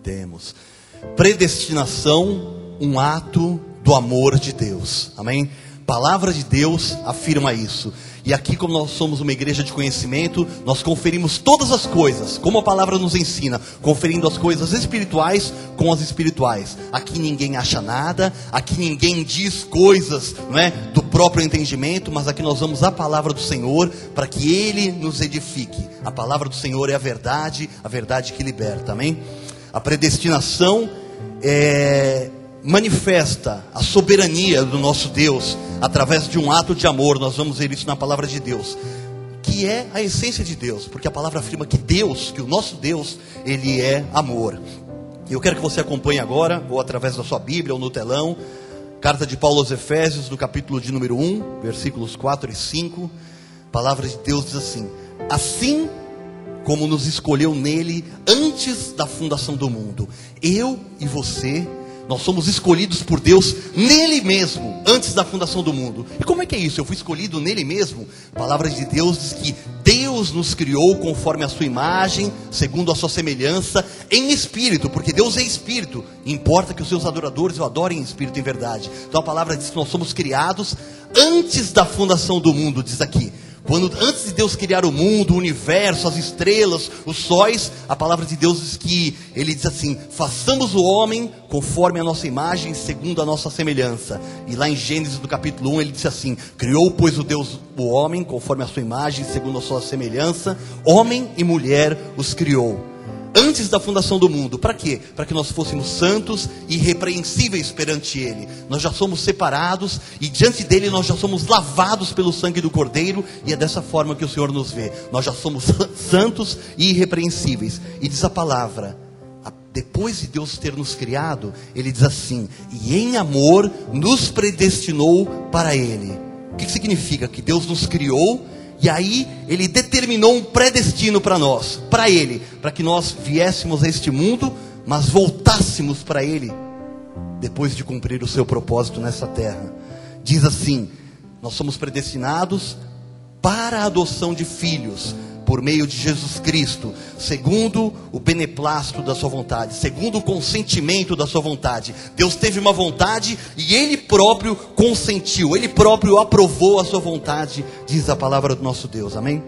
Temos. Predestinação, um ato do amor de Deus. Amém? Palavra de Deus afirma isso. E aqui, como nós somos uma igreja de conhecimento, nós conferimos todas as coisas, como a palavra nos ensina, conferindo as coisas espirituais com as espirituais. Aqui ninguém acha nada, aqui ninguém diz coisas, não é, do próprio entendimento, mas aqui nós vamos à palavra do Senhor para que Ele nos edifique. A palavra do Senhor é a verdade que liberta, amém? A predestinação manifesta a soberania do nosso Deus através de um ato de amor. Nós vamos ver isso na palavra de Deus, que é a essência de Deus, porque a palavra afirma que Deus, que o nosso Deus, Ele é amor. Eu quero que você acompanhe agora, ou através da sua Bíblia, ou no telão, carta de Paulo aos Efésios, no capítulo de número 1, versículos 4 e 5. A palavra de Deus diz assim: assim como nos escolheu nele antes da fundação do mundo. Eu e você, nós somos escolhidos por Deus nele mesmo, antes da fundação do mundo. E como é que é isso? Eu fui escolhido nele mesmo? A palavra de Deus diz que Deus nos criou conforme a sua imagem, segundo a sua semelhança, em espírito, porque Deus é espírito. E importa que os seus adoradores o adorem em espírito e em verdade. Então a palavra diz que nós somos criados antes da fundação do mundo, diz aqui. Antes de Deus criar o mundo, o universo, as estrelas, os sóis, a palavra de Deus diz que Ele diz assim: façamos o homem conforme a nossa imagem, segundo a nossa semelhança. E lá em Gênesis, no capítulo 1, Ele disse assim: criou, pois, o Deus o homem conforme a sua imagem, segundo a sua semelhança, homem e mulher os criou. Antes da fundação do mundo, para quê? Para que nós fôssemos santos e irrepreensíveis perante Ele. Nós já somos separados e diante dEle nós já somos lavados pelo sangue do Cordeiro. E é dessa forma que o Senhor nos vê. Nós já somos santos e irrepreensíveis. E diz a palavra, depois de Deus ter nos criado, Ele diz assim: e em amor nos predestinou para Ele. O que significa? Que Deus nos criou, e aí Ele determinou um predestino para nós, para Ele, para que nós viéssemos a este mundo, mas voltássemos para Ele, depois de cumprir o seu propósito nessa terra. Diz assim: nós somos predestinados para a adoção de filhos, por meio de Jesus Cristo, segundo o beneplácito da sua vontade, segundo o consentimento da sua vontade. Deus teve uma vontade e Ele próprio consentiu, Ele próprio aprovou a sua vontade, diz a palavra do nosso Deus, amém?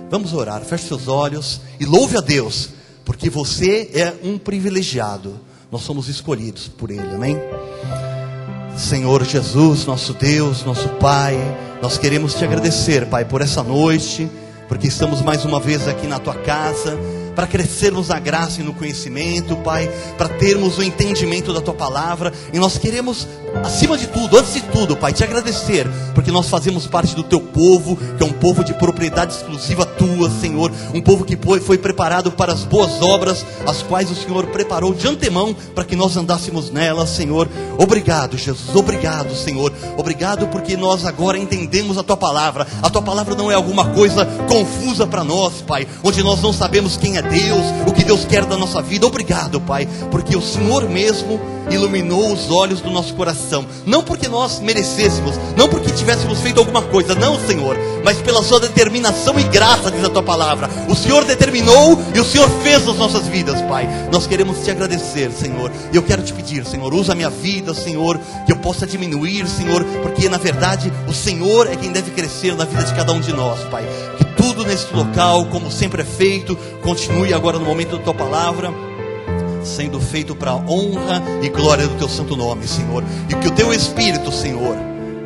Vamos orar, feche seus olhos e louve a Deus, porque você é um privilegiado, nós somos escolhidos por Ele, amém? Senhor Jesus, nosso Deus, nosso Pai, nós queremos te agradecer, Pai, por essa noite, porque estamos mais uma vez aqui na tua casa, para crescermos na graça e no conhecimento, Pai, para termos o entendimento da tua palavra. E nós queremos, acima de tudo, antes de tudo, Pai, te agradecer, porque nós fazemos parte do teu povo, que é um povo de propriedade exclusiva tua, Senhor, um povo que foi preparado para as boas obras, as quais o Senhor preparou de antemão, para que nós andássemos nelas, Senhor. Obrigado, Jesus, obrigado, Senhor, obrigado porque nós agora entendemos a tua palavra não é alguma coisa confusa para nós, Pai, onde nós não sabemos quem é Deus, o que Deus quer da nossa vida. Obrigado, Pai, porque o Senhor mesmo iluminou os olhos do nosso coração, não porque nós merecêssemos, não porque tivéssemos feito alguma coisa, não, Senhor, mas pela sua determinação e graça, diz a tua palavra. O Senhor determinou e o Senhor fez nas nossas vidas, Pai. Nós queremos te agradecer, Senhor, e eu quero te pedir, Senhor, usa a minha vida, Senhor, que eu possa diminuir, Senhor, porque na verdade o Senhor é quem deve crescer na vida de cada um de nós, Pai. Que tudo neste local, como sempre é feito, continue agora no momento da tua palavra, sendo feito para a honra e glória do teu santo nome, Senhor. E que o teu Espírito, Senhor,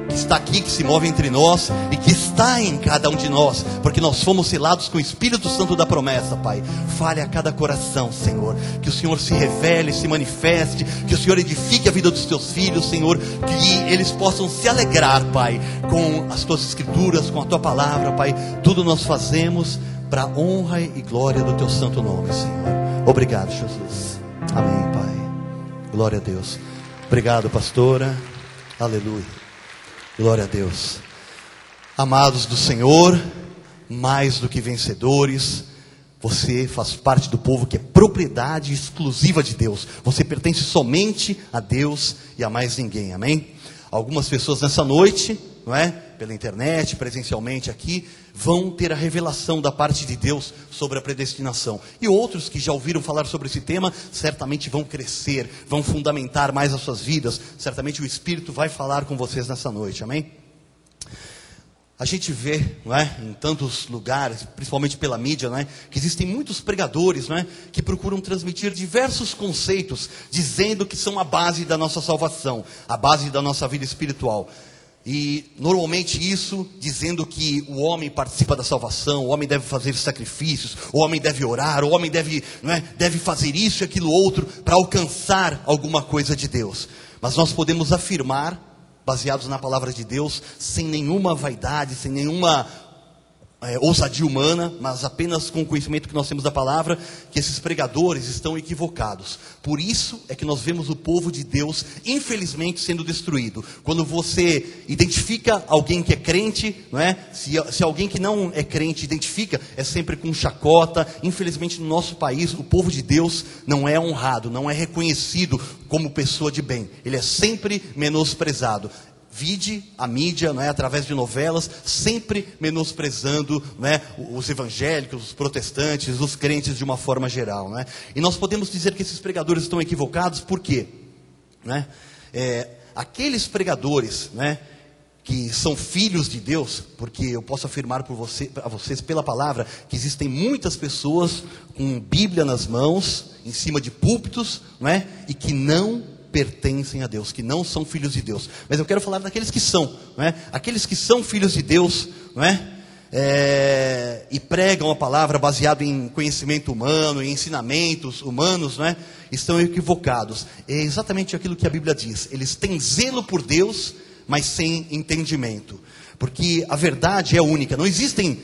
que está aqui, que se move entre nós e que está em cada um de nós, porque nós fomos selados com o Espírito Santo da promessa, Pai. Fale a cada coração, Senhor, que o Senhor se revele, se manifeste, que o Senhor edifique a vida dos teus filhos, Senhor, que eles possam se alegrar, Pai, com as tuas escrituras, com a tua palavra, Pai. Tudo nós fazemos para a honra e glória do teu santo nome, Senhor. Obrigado, Jesus. Amém, Pai. Glória a Deus. Obrigado, pastora. Aleluia. Glória a Deus. Amados do Senhor, mais do que vencedores, você faz parte do povo que é propriedade exclusiva de Deus. Você pertence somente a Deus e a mais ninguém, amém? Algumas pessoas nessa noite, não é? pela internet, presencialmente aqui, vão ter a revelação da parte de Deus sobre a predestinação. E outros que já ouviram falar sobre esse tema, certamente vão crescer, vão fundamentar mais as suas vidas. Certamente o Espírito vai falar com vocês nessa noite, amém? A gente vê, não é, em tantos lugares, principalmente pela mídia, não é, que existem muitos pregadores, não é, que procuram transmitir diversos conceitos, dizendo que são a base da nossa salvação, a base da nossa vida espiritual. E normalmente isso dizendo que o homem participa da salvação, o homem deve fazer sacrifícios, o homem deve orar, o homem deve, não é, deve fazer isso e aquilo outro para alcançar alguma coisa de Deus. Mas nós podemos afirmar, baseados na palavra de Deus, sem nenhuma vaidade, sem nenhuma ousadia humana, mas apenas com o conhecimento que nós temos da palavra, que esses pregadores estão equivocados. Por isso é que nós vemos o povo de Deus, infelizmente, sendo destruído. Quando você identifica alguém que é crente, não é? Se alguém que não é crente identifica, é sempre com chacota. Infelizmente, no nosso país, o povo de Deus não é honrado, não é reconhecido como pessoa de bem. Ele é sempre menosprezado. Vide a mídia, não é, através de novelas, sempre menosprezando, não é, os evangélicos, os protestantes, os crentes de uma forma geral. Não é? E nós podemos dizer que esses pregadores estão equivocados, por quê? Não é? Aqueles pregadores, não é, que são filhos de Deus, porque eu posso afirmar a vocês pela palavra, que existem muitas pessoas com Bíblia nas mãos, em cima de púlpitos, não é, e que não pertencem a Deus, que não são filhos de Deus. Mas eu quero falar daqueles que são, não é? Aqueles que são filhos de Deus, não é? E pregam a palavra baseado em conhecimento humano, em ensinamentos humanos, não é? Estão equivocados. É exatamente aquilo que a Bíblia diz. Eles têm zelo por Deus, mas sem entendimento. Porque a verdade é única. Não existem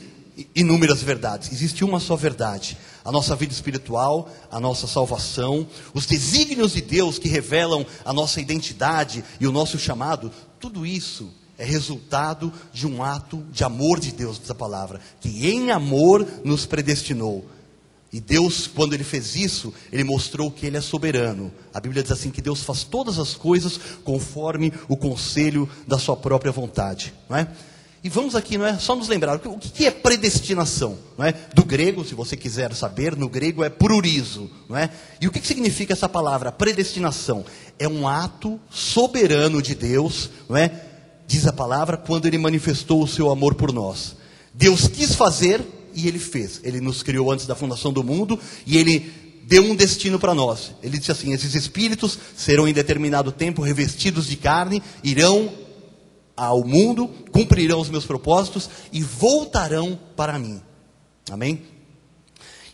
inúmeras verdades. Existe uma só verdade. A nossa vida espiritual, a nossa salvação, os desígnios de Deus que revelam a nossa identidade e o nosso chamado, tudo isso é resultado de um ato de amor de Deus, diz a palavra, que em amor nos predestinou. E Deus, quando Ele fez isso, Ele mostrou que Ele é soberano. A Bíblia diz assim, que Deus faz todas as coisas conforme o conselho da sua própria vontade, não é? E vamos aqui, não é, só nos lembrar, o que é predestinação? Não é? Do grego, se você quiser saber, no grego é prurizo. Não é? E o que significa essa palavra, predestinação? É um ato soberano de Deus, não é? Diz a palavra, quando Ele manifestou o seu amor por nós. Deus quis fazer e Ele fez. Ele nos criou antes da fundação do mundo e Ele deu um destino para nós. Ele disse assim, esses espíritos serão em determinado tempo revestidos de carne, irão ao mundo, cumprirão os meus propósitos e voltarão para mim. Amém?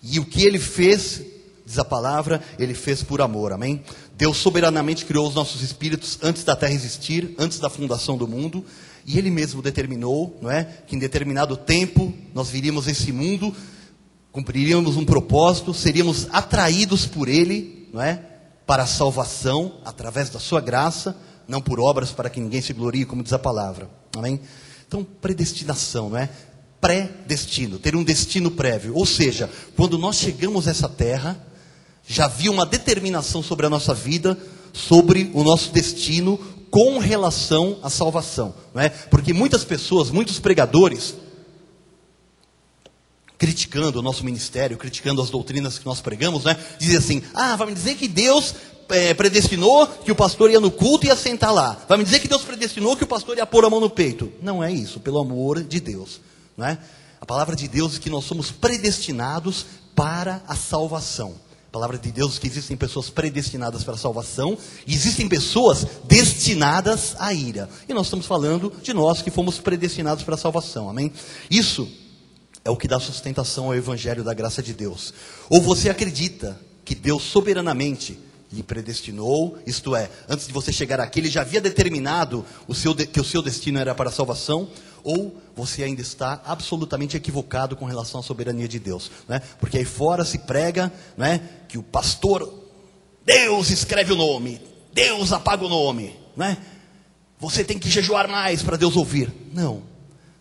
E o que Ele fez, diz a palavra, Ele fez por amor. Amém? Deus soberanamente criou os nossos espíritos antes da terra existir, antes da fundação do mundo. E Ele mesmo determinou, não é, que em determinado tempo nós viríamos a esse mundo, cumpriríamos um propósito, seríamos atraídos por Ele, não é, para a salvação, através da sua graça, não por obras para que ninguém se glorie, como diz a palavra. Amém? Então, predestinação, não é? Predestino, ter um destino prévio. Ou seja, quando nós chegamos a essa terra, já havia uma determinação sobre a nossa vida, sobre o nosso destino, com relação à salvação. Não é? Porque muitas pessoas, muitos pregadores, criticando o nosso ministério, criticando as doutrinas que nós pregamos, né, dizem assim, vai me dizer que Deus predestinou que o pastor ia no culto e ia sentar lá. Vai me dizer que Deus predestinou que o pastor ia pôr a mão no peito. Não é isso, pelo amor de Deus. Não é? A palavra de Deus diz que nós somos predestinados para a salvação. A palavra de Deus diz que existem pessoas predestinadas para a salvação e existem pessoas destinadas à ira. E nós estamos falando de nós que fomos predestinados para a salvação. Amém? Isso é o que dá sustentação ao evangelho da graça de Deus. Ou você acredita que Deus soberanamente lhe predestinou, isto é, antes de você chegar aqui, Ele já havia determinado que o seu destino era para a salvação, ou você ainda está absolutamente equivocado com relação à soberania de Deus, né? Porque aí fora se prega, né, que o pastor, Deus escreve o nome, Deus apaga o nome, né? Você tem que jejuar mais para Deus ouvir. Não,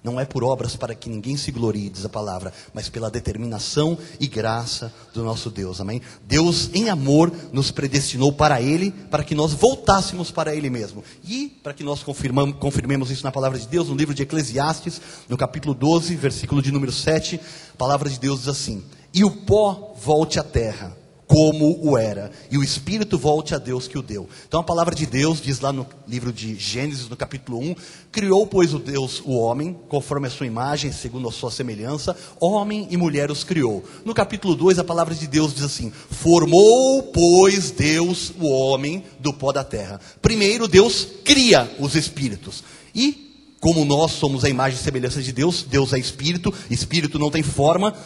Não é por obras para que ninguém se glorie, diz a palavra, mas pela determinação e graça do nosso Deus, amém? Deus em amor nos predestinou para Ele, para que nós voltássemos para Ele mesmo. E para que nós confirmemos isso na palavra de Deus, no livro de Eclesiastes, no capítulo 12, versículo de número 7, a palavra de Deus diz assim: e o pó volte à terra, como o era, e o Espírito volte a Deus que o deu. Então a palavra de Deus diz lá no livro de Gênesis, no capítulo 1, criou pois o Deus o homem, conforme a sua imagem, segundo a sua semelhança, homem e mulher os criou. No capítulo 2 a palavra de Deus diz assim: formou pois Deus o homem do pó da terra. Primeiro Deus cria os espíritos, e como nós somos a imagem e semelhança de Deus, Deus é Espírito, Espírito não tem forma,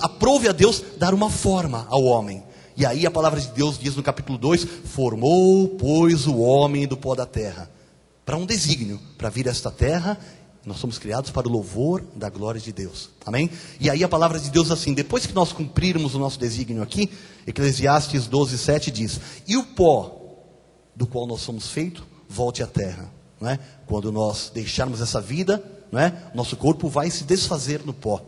aprove a Deus dar uma forma ao homem. E aí a palavra de Deus diz no capítulo 2, formou pois o homem do pó da terra, para um desígnio, para vir a esta terra, nós somos criados para o louvor da glória de Deus, amém? E aí a palavra de Deus assim, depois que nós cumprirmos o nosso desígnio aqui, Eclesiastes 12, 7 diz, e o pó do qual nós somos feitos, volte à terra. Não é? Quando nós deixarmos essa vida, não é? Nosso corpo vai se desfazer no pó,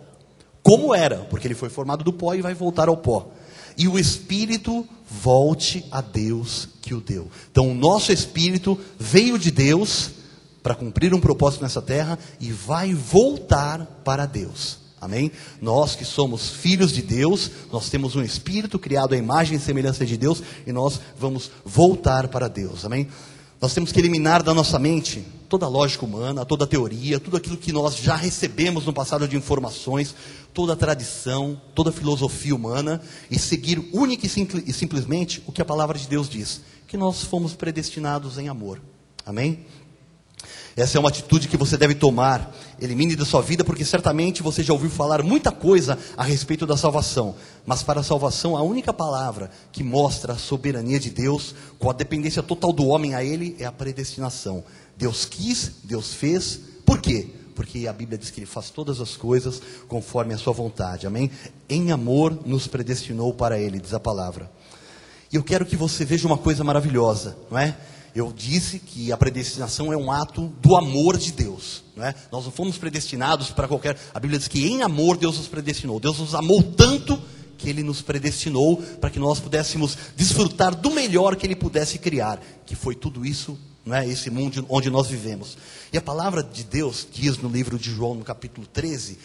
como era, porque ele foi formado do pó e vai voltar ao pó. E o Espírito volte a Deus que o deu. Então o nosso Espírito veio de Deus para cumprir um propósito nessa terra e vai voltar para Deus. Amém? Nós que somos filhos de Deus, nós temos um Espírito criado à imagem e semelhança de Deus, e nós vamos voltar para Deus. Amém? Nós temos que eliminar da nossa mente toda a lógica humana, toda a teoria, tudo aquilo que nós já recebemos no passado de informações, toda a tradição, toda a filosofia humana, e seguir única e simplesmente o que a palavra de Deus diz, que nós fomos predestinados em amor. Amém? Essa é uma atitude que você deve tomar. Elimine da sua vida, porque certamente você já ouviu falar muita coisa a respeito da salvação. Mas para a salvação, a única palavra que mostra a soberania de Deus, com a dependência total do homem a Ele, é a predestinação. Deus quis, Deus fez. Por quê? Porque a Bíblia diz que Ele faz todas as coisas conforme a sua vontade. Amém? Em amor nos predestinou para Ele, diz a palavra. E eu quero que você veja uma coisa maravilhosa, não é? Eu disse que a predestinação é um ato do amor de Deus, não é? Nós não fomos predestinados para qualquer... A Bíblia diz que em amor Deus nos predestinou. Deus nos amou tanto que Ele nos predestinou para que nós pudéssemos desfrutar do melhor que Ele pudesse criar, que foi tudo isso, não é? Esse mundo onde nós vivemos. E a palavra de Deus diz no livro de João, no capítulo 13,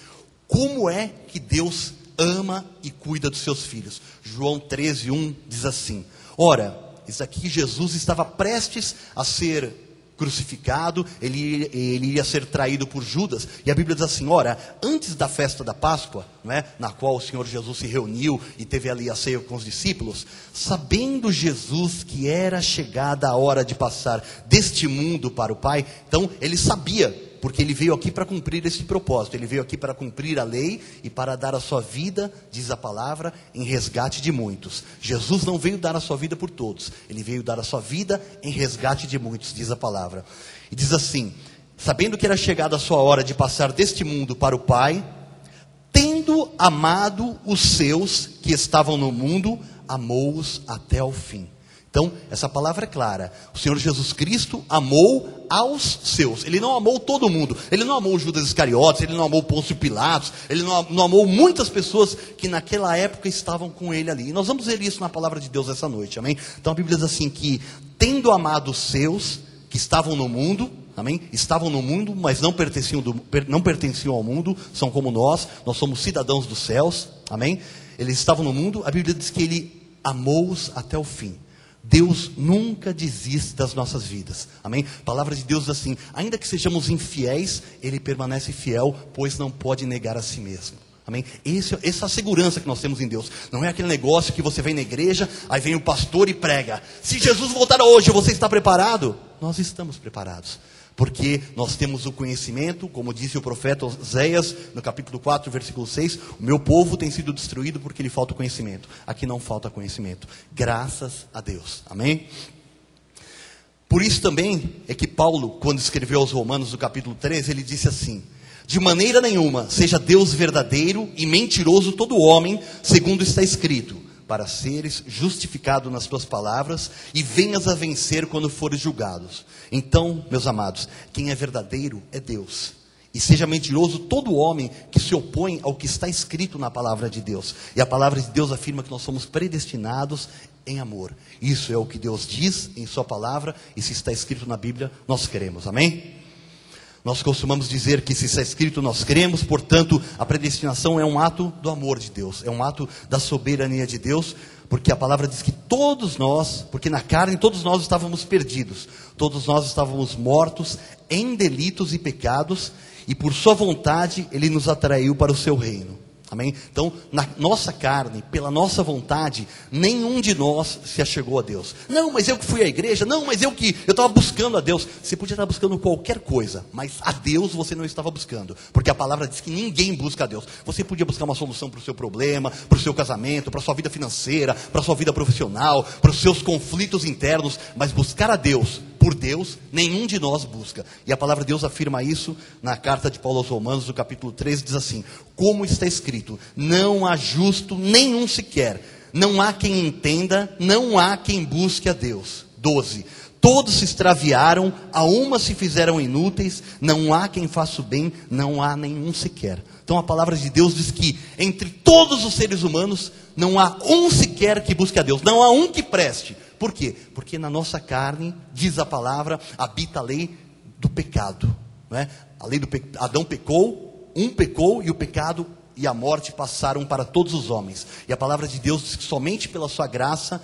como é que Deus ama e cuida dos seus filhos. João 13, 1 diz assim: ora, isso aqui, Jesus estava prestes a ser crucificado, ele iria ser traído por Judas, e a Bíblia diz assim: ora, antes da festa da Páscoa, não é, na qual o Senhor Jesus se reuniu e teve ali a ceia com os discípulos, sabendo Jesus que era chegada a hora de passar deste mundo para o Pai, então ele sabia, porque ele veio aqui para cumprir esse propósito, ele veio aqui para cumprir a lei e para dar a sua vida, diz a palavra, em resgate de muitos. Jesus não veio dar a sua vida por todos, ele veio dar a sua vida em resgate de muitos, diz a palavra. E diz assim: sabendo que era chegada a sua hora de passar deste mundo para o Pai, tendo amado os seus que estavam no mundo, amou-os até ao fim. Então, essa palavra é clara. O Senhor Jesus Cristo amou aos seus. Ele não amou todo mundo. Ele não amou Judas Iscariotes, ele não amou Pôncio Pilatos, ele não amou muitas pessoas que naquela época estavam com ele ali. E nós vamos ver isso na palavra de Deus essa noite, amém? Então a Bíblia diz assim que, tendo amado os seus que estavam no mundo, amém? Estavam no mundo, mas não pertenciam ao mundo, são como nós somos cidadãos dos céus, amém? Eles estavam no mundo, a Bíblia diz que ele amou-os até o fim. Deus nunca desiste das nossas vidas, amém? A palavra de Deus diz assim: ainda que sejamos infiéis, Ele permanece fiel, pois não pode negar a si mesmo, amém? Essa é a segurança que nós temos em Deus. Não é aquele negócio que você vem na igreja, aí vem o pastor e prega: se Jesus voltar hoje, você está preparado? Nós estamos preparados, porque nós temos o conhecimento, como disse o profeta Oséias, no capítulo 4, versículo 6, o meu povo tem sido destruído porque lhe falta conhecimento. Aqui não falta conhecimento, graças a Deus, amém? Por isso também é que Paulo, quando escreveu aos Romanos, no capítulo 13, ele disse assim: de maneira nenhuma seja Deus verdadeiro e mentiroso todo homem, segundo está escrito, para seres justificado nas tuas palavras e venhas a vencer quando fores julgados. Então, meus amados, quem é verdadeiro é Deus. E seja mentiroso todo homem que se opõe ao que está escrito na palavra de Deus. E a palavra de Deus afirma que nós somos predestinados em amor. Isso é o que Deus diz em sua palavra, e se está escrito na Bíblia, nós cremos, amém? Nós costumamos dizer que se está escrito, nós cremos. Portanto, a predestinação é um ato do amor de Deus, é um ato da soberania de Deus, porque a palavra diz que todos nós, porque na carne todos nós estávamos perdidos, todos nós estávamos mortos em delitos e pecados, e por sua vontade Ele nos atraiu para o seu reino. Amém? Então, na nossa carne, pela nossa vontade, nenhum de nós se achegou a Deus. Não, mas eu que fui à igreja. Não, mas eu estava buscando a Deus. Você podia estar buscando qualquer coisa, mas a Deus você não estava buscando, porque a palavra diz que ninguém busca a Deus. Você podia buscar uma solução para o seu problema, para o seu casamento, para a sua vida financeira, para a sua vida profissional, para os seus conflitos internos, mas buscar a Deus, por Deus, nenhum de nós busca. E a palavra de Deus afirma isso na carta de Paulo aos Romanos, no capítulo 13, diz assim: como está escrito, não há justo nenhum sequer, não há quem entenda, não há quem busque a Deus. 12, todos se extraviaram, a uma se fizeram inúteis, não há quem faça o bem, não há nenhum sequer. Então a palavra de Deus diz que entre todos os seres humanos, não há um sequer que busque a Deus, não há um que preste. Por quê? Porque na nossa carne, diz a palavra, habita a lei do pecado, não é? A lei do Adão pecou, um pecou, e o pecado e a morte passaram para todos os homens. E a palavra de Deus diz que somente pela sua graça,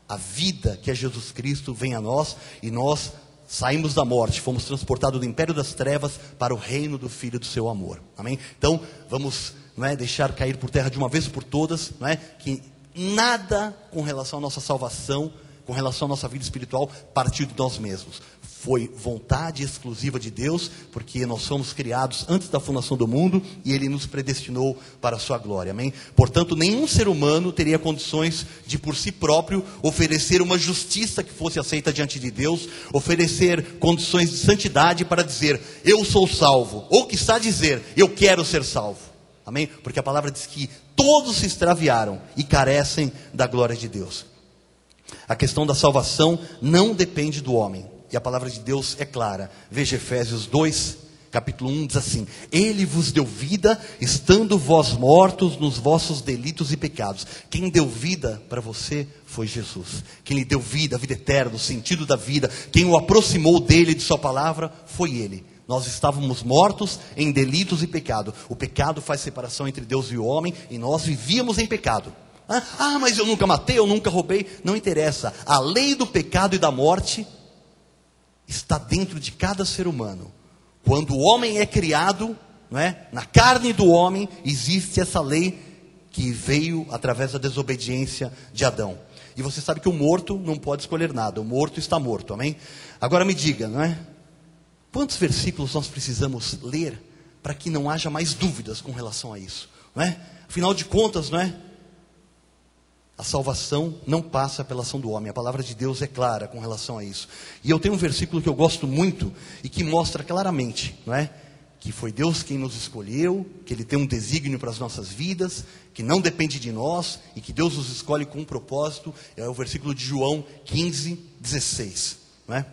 a vida que é Jesus Cristo vem a nós, e nós saímos da morte, fomos transportados do império das trevas para o reino do Filho do seu amor. Amém? Então, vamos, não é, deixar cair por terra de uma vez por todas, não é, que nada com relação à nossa salvação, com relação à nossa vida espiritual, partiu de nós mesmos. Foi vontade exclusiva de Deus, porque nós fomos criados antes da fundação do mundo, e Ele nos predestinou para a sua glória, amém? Portanto, nenhum ser humano teria condições de por si próprio oferecer uma justiça que fosse aceita diante de Deus, oferecer condições de santidade para dizer, eu sou salvo, ou que está a dizer, eu quero ser salvo, amém? Porque a palavra diz que todos se extraviaram e carecem da glória de Deus. A questão da salvação não depende do homem. E a palavra de Deus é clara. Veja Efésios 2, capítulo 1, diz assim: Ele vos deu vida, estando vós mortos nos vossos delitos e pecados. Quem deu vida para você foi Jesus. Quem lhe deu vida, a vida eterna, o sentido da vida, quem o aproximou dele, de sua palavra, foi Ele. Nós estávamos mortos em delitos e pecado. O pecado faz separação entre Deus e o homem, e nós vivíamos em pecado. Ah, mas eu nunca matei, eu nunca roubei. Não interessa. A lei do pecado e da morte está dentro de cada ser humano. Quando o homem é criado, não é? Na carne do homem existe essa lei que veio através da desobediência de Adão. E você sabe que o morto não pode escolher nada. O morto está morto, amém? Agora me diga, não é? Quantos versículos nós precisamos ler para que não haja mais dúvidas com relação a isso, não é? Afinal de contas, não é? A salvação não passa pela ação do homem. A palavra de Deus é clara com relação a isso. E eu tenho um versículo que eu gosto muito e que mostra claramente, não é? Que foi Deus quem nos escolheu, que Ele tem um desígnio para as nossas vidas, que não depende de nós e que Deus nos escolhe com um propósito. É o versículo de João 15, 16, não é?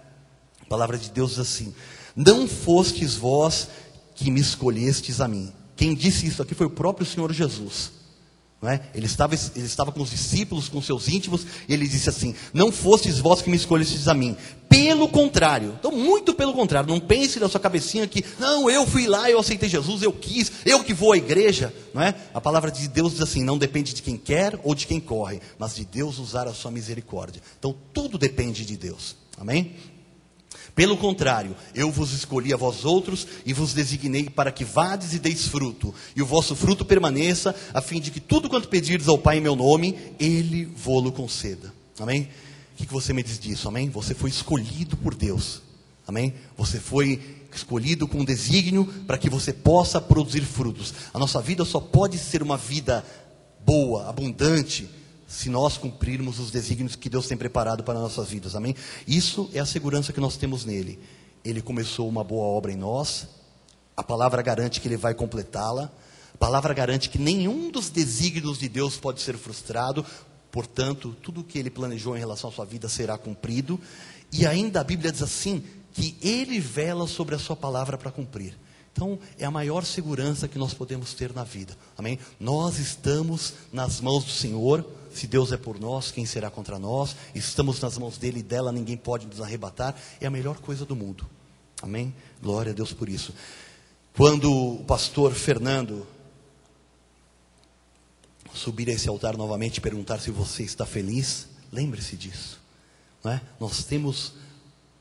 A palavra de Deus diz assim: não fostes vós que me escolhestes a mim. Quem disse isso aqui foi o próprio Senhor Jesus. Não é? Ele estava com os discípulos, com seus íntimos, e ele disse assim: não fostes vós que me escolhestes a mim, pelo contrário. Então, muito pelo contrário. Não pense na sua cabecinha que, não, eu fui lá, eu aceitei Jesus, eu quis, eu que vou à igreja, não é? A palavra de Deus diz assim: não depende de quem quer ou de quem corre, mas de Deus usar a sua misericórdia. Então tudo depende de Deus, amém? Pelo contrário, eu vos escolhi a vós outros e vos designei para que vades e deis fruto, e o vosso fruto permaneça, a fim de que tudo quanto pedirdes ao Pai em meu nome, Ele vô-lo conceda. Amém? O que você me diz disso? Amém? Você foi escolhido por Deus. Amém? Você foi escolhido com um desígnio para que você possa produzir frutos. A nossa vida só pode ser uma vida boa, abundante, se nós cumprirmos os desígnios que Deus tem preparado para nossas vidas, amém? Isso é a segurança que nós temos nele. Ele começou uma boa obra em nós, a palavra garante que Ele vai completá-la, a palavra garante que nenhum dos desígnios de Deus pode ser frustrado, portanto, tudo o que Ele planejou em relação à sua vida será cumprido, e ainda a Bíblia diz assim, que Ele vela sobre a sua palavra para cumprir. Então, é a maior segurança que nós podemos ter na vida, amém? Nós estamos nas mãos do Senhor. Se Deus é por nós, quem será contra nós? Estamos nas mãos dele e dela, ninguém pode nos arrebatar. É a melhor coisa do mundo, amém? Glória a Deus por isso. Quando o pastor Fernando subir a esse altar novamente e perguntar se você está feliz, lembre-se disso, não é? Nós temos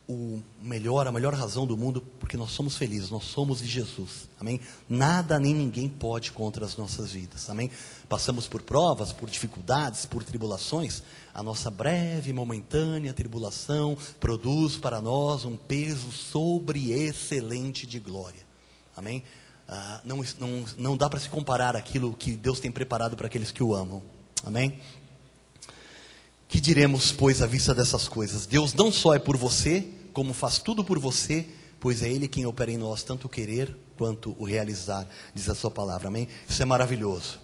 a melhor razão do mundo, porque nós somos felizes, nós somos de Jesus, amém? Nada nem ninguém pode contra as nossas vidas, amém? Passamos por provas, por dificuldades, por tribulações. A nossa breve e momentânea tribulação produz para nós um peso sobreexcelente de glória, amém? Não dá para se comparar aquilo que Deus tem preparado para aqueles que o amam, amém? Que diremos, pois, à vista dessas coisas? Deus não só é por você, como faz tudo por você, pois é Ele quem opera em nós, tanto o querer quanto o realizar, diz a sua palavra, amém? Isso é maravilhoso.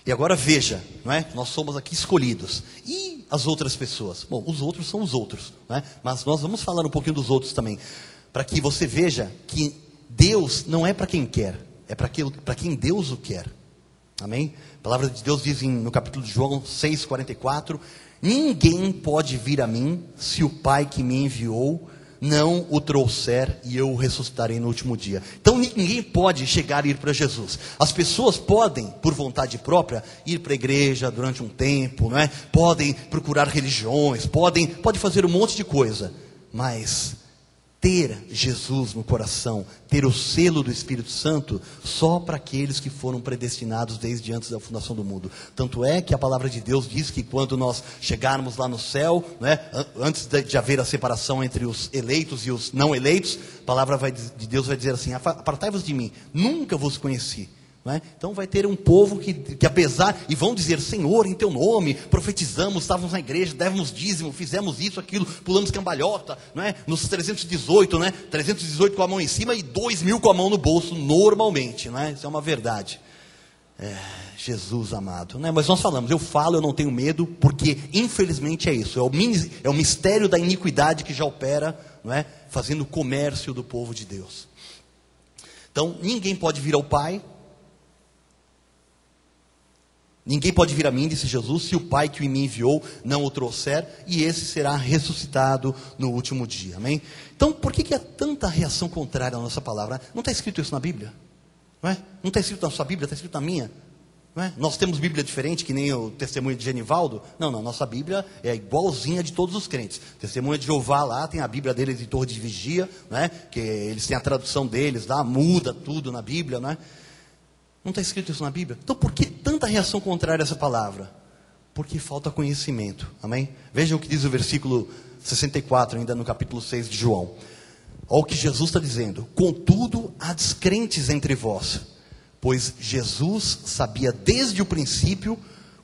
E agora veja, não é? Nós somos aqui escolhidos. E as outras pessoas? Bom, os outros são os outros, não é? Mas nós vamos falar um pouquinho dos outros também, para que você veja que Deus não é para quem quer, é para quem Deus o quer, amém? A palavra de Deus diz no capítulo de João 6,44, ninguém pode vir a mim, se o Pai que me enviou não o trouxer, e eu o ressuscitarei no último dia. Então ninguém pode chegar e ir para Jesus. As pessoas podem, por vontade própria, ir para a igreja durante um tempo, não é? Podem procurar religiões, podem fazer um monte de coisa, mas ter Jesus no coração, ter o selo do Espírito Santo, só para aqueles que foram predestinados desde antes da fundação do mundo. Tanto é que a palavra de Deus diz que quando nós chegarmos lá no céu, né, antes de haver a separação entre os eleitos e os não eleitos, a palavra de Deus vai dizer assim: apartai-vos de mim, nunca vos conheci. É? Então vai ter um povo que apesar, e vão dizer: Senhor, em teu nome, profetizamos, estávamos na igreja, demos dízimo, fizemos isso, aquilo, pulamos cambalhota, não é? Nos 318, né? 318 com a mão em cima e 2.000 com a mão no bolso, normalmente, não é? Isso é uma verdade. Jesus amado, né? Mas nós falamos, eu não tenho medo, porque infelizmente é isso, é o mistério da iniquidade que já opera, não é? Fazendo comércio do povo de Deus. Então ninguém pode vir ao Pai, ninguém pode vir a mim, disse Jesus, se o Pai que me enviou não o trouxer, e esse será ressuscitado no último dia, amém? Então, por que há tanta reação contrária à nossa palavra? Não está escrito isso na Bíblia? Não é? Não está escrito na sua Bíblia, está escrito na minha? Não é? Nós temos Bíblia diferente, que nem o testemunho de Genivaldo? Não, nossa Bíblia é igualzinha de todos os crentes. Testemunho de Jeová lá, tem a Bíblia deles de torre de vigia, não é? Que eles têm a tradução deles lá, muda tudo na Bíblia, não é? Não está escrito isso na Bíblia? Então por que tanta reação contrária a essa palavra? Porque falta conhecimento, amém? Vejam o que diz o versículo 64, ainda no capítulo 6 de João. Olha o que Jesus está dizendo: contudo há descrentes entre vós, pois Jesus sabia desde o princípio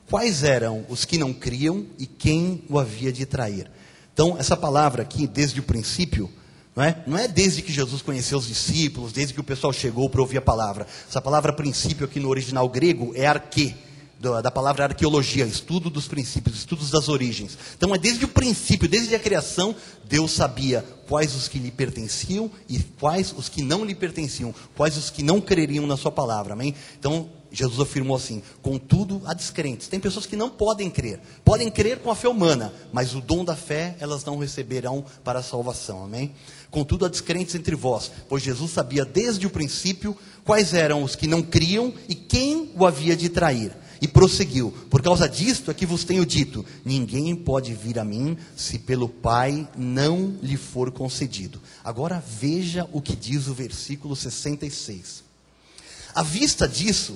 quais eram os que não criam e quem o havia de trair. Então essa palavra aqui, desde o princípio, não é desde que Jesus conheceu os discípulos, desde que o pessoal chegou para ouvir a palavra. Essa palavra princípio aqui no original grego é arquê, da palavra arqueologia, estudo dos princípios, estudos das origens. Então é desde o princípio, desde a criação, Deus sabia quais os que lhe pertenciam e quais os que não lhe pertenciam, quais os que não creriam na sua palavra, amém? Então Jesus afirmou assim: contudo há descrentes. Tem pessoas que não podem crer com a fé humana, mas o dom da fé elas não receberão para a salvação, amém? Contudo há descrentes entre vós, pois Jesus sabia desde o princípio quais eram os que não criam e quem o havia de trair. E prosseguiu: por causa disto é que vos tenho dito, ninguém pode vir a mim se pelo Pai não lhe for concedido. Agora veja o que diz o versículo 66. À vista disso,